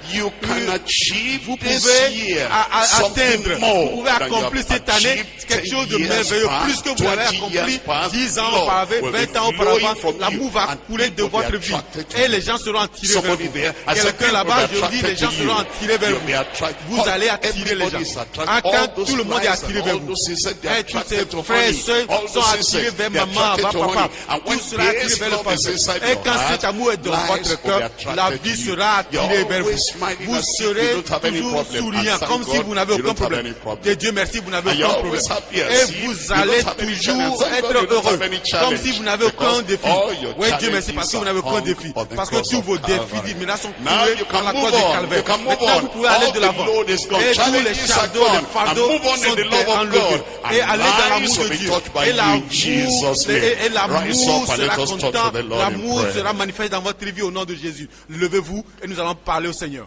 Speaker 1: Vous pouvez atteindre, vous pouvez accomplir cette année quelque chose de merveilleux, plus que vous avez accompli 10 ans auparavant, 20 ans auparavant. L'amour va couler de votre vie et les gens seront attirés vers vous. Quelqu'un là-bas, je dis, les gens seront attirés vers vous. Vous allez attirer les gens. Quand tout le monde est attiré vers vous, et tous ces frères et sœurs sont attirés vers maman, papa, tout sera attiré vers le pasteur. Et quand cet amour est dans votre cœur, la vie sera attirée vers vous. Vous serez toujours souriant, comme si vous n'avez aucun problème. Et Dieu merci, vous n'avez aucun problème. Et vous allez toujours être heureux, comme si vous n'avez aucun défi. Oui, Dieu merci, parce que vous n'avez aucun défi. Parce que tous vos défis maintenant sont coulés dans la croix du Calvaire. Maintenant, vous pouvez aller de l'avant. Et tous les fardeaux sont enlevés. Et aller dans l'amour de Dieu. Et l'amour sera content. L'amour sera manifeste dans votre vie au nom de Jésus. Levez-vous et nous allons parler au Seigneur.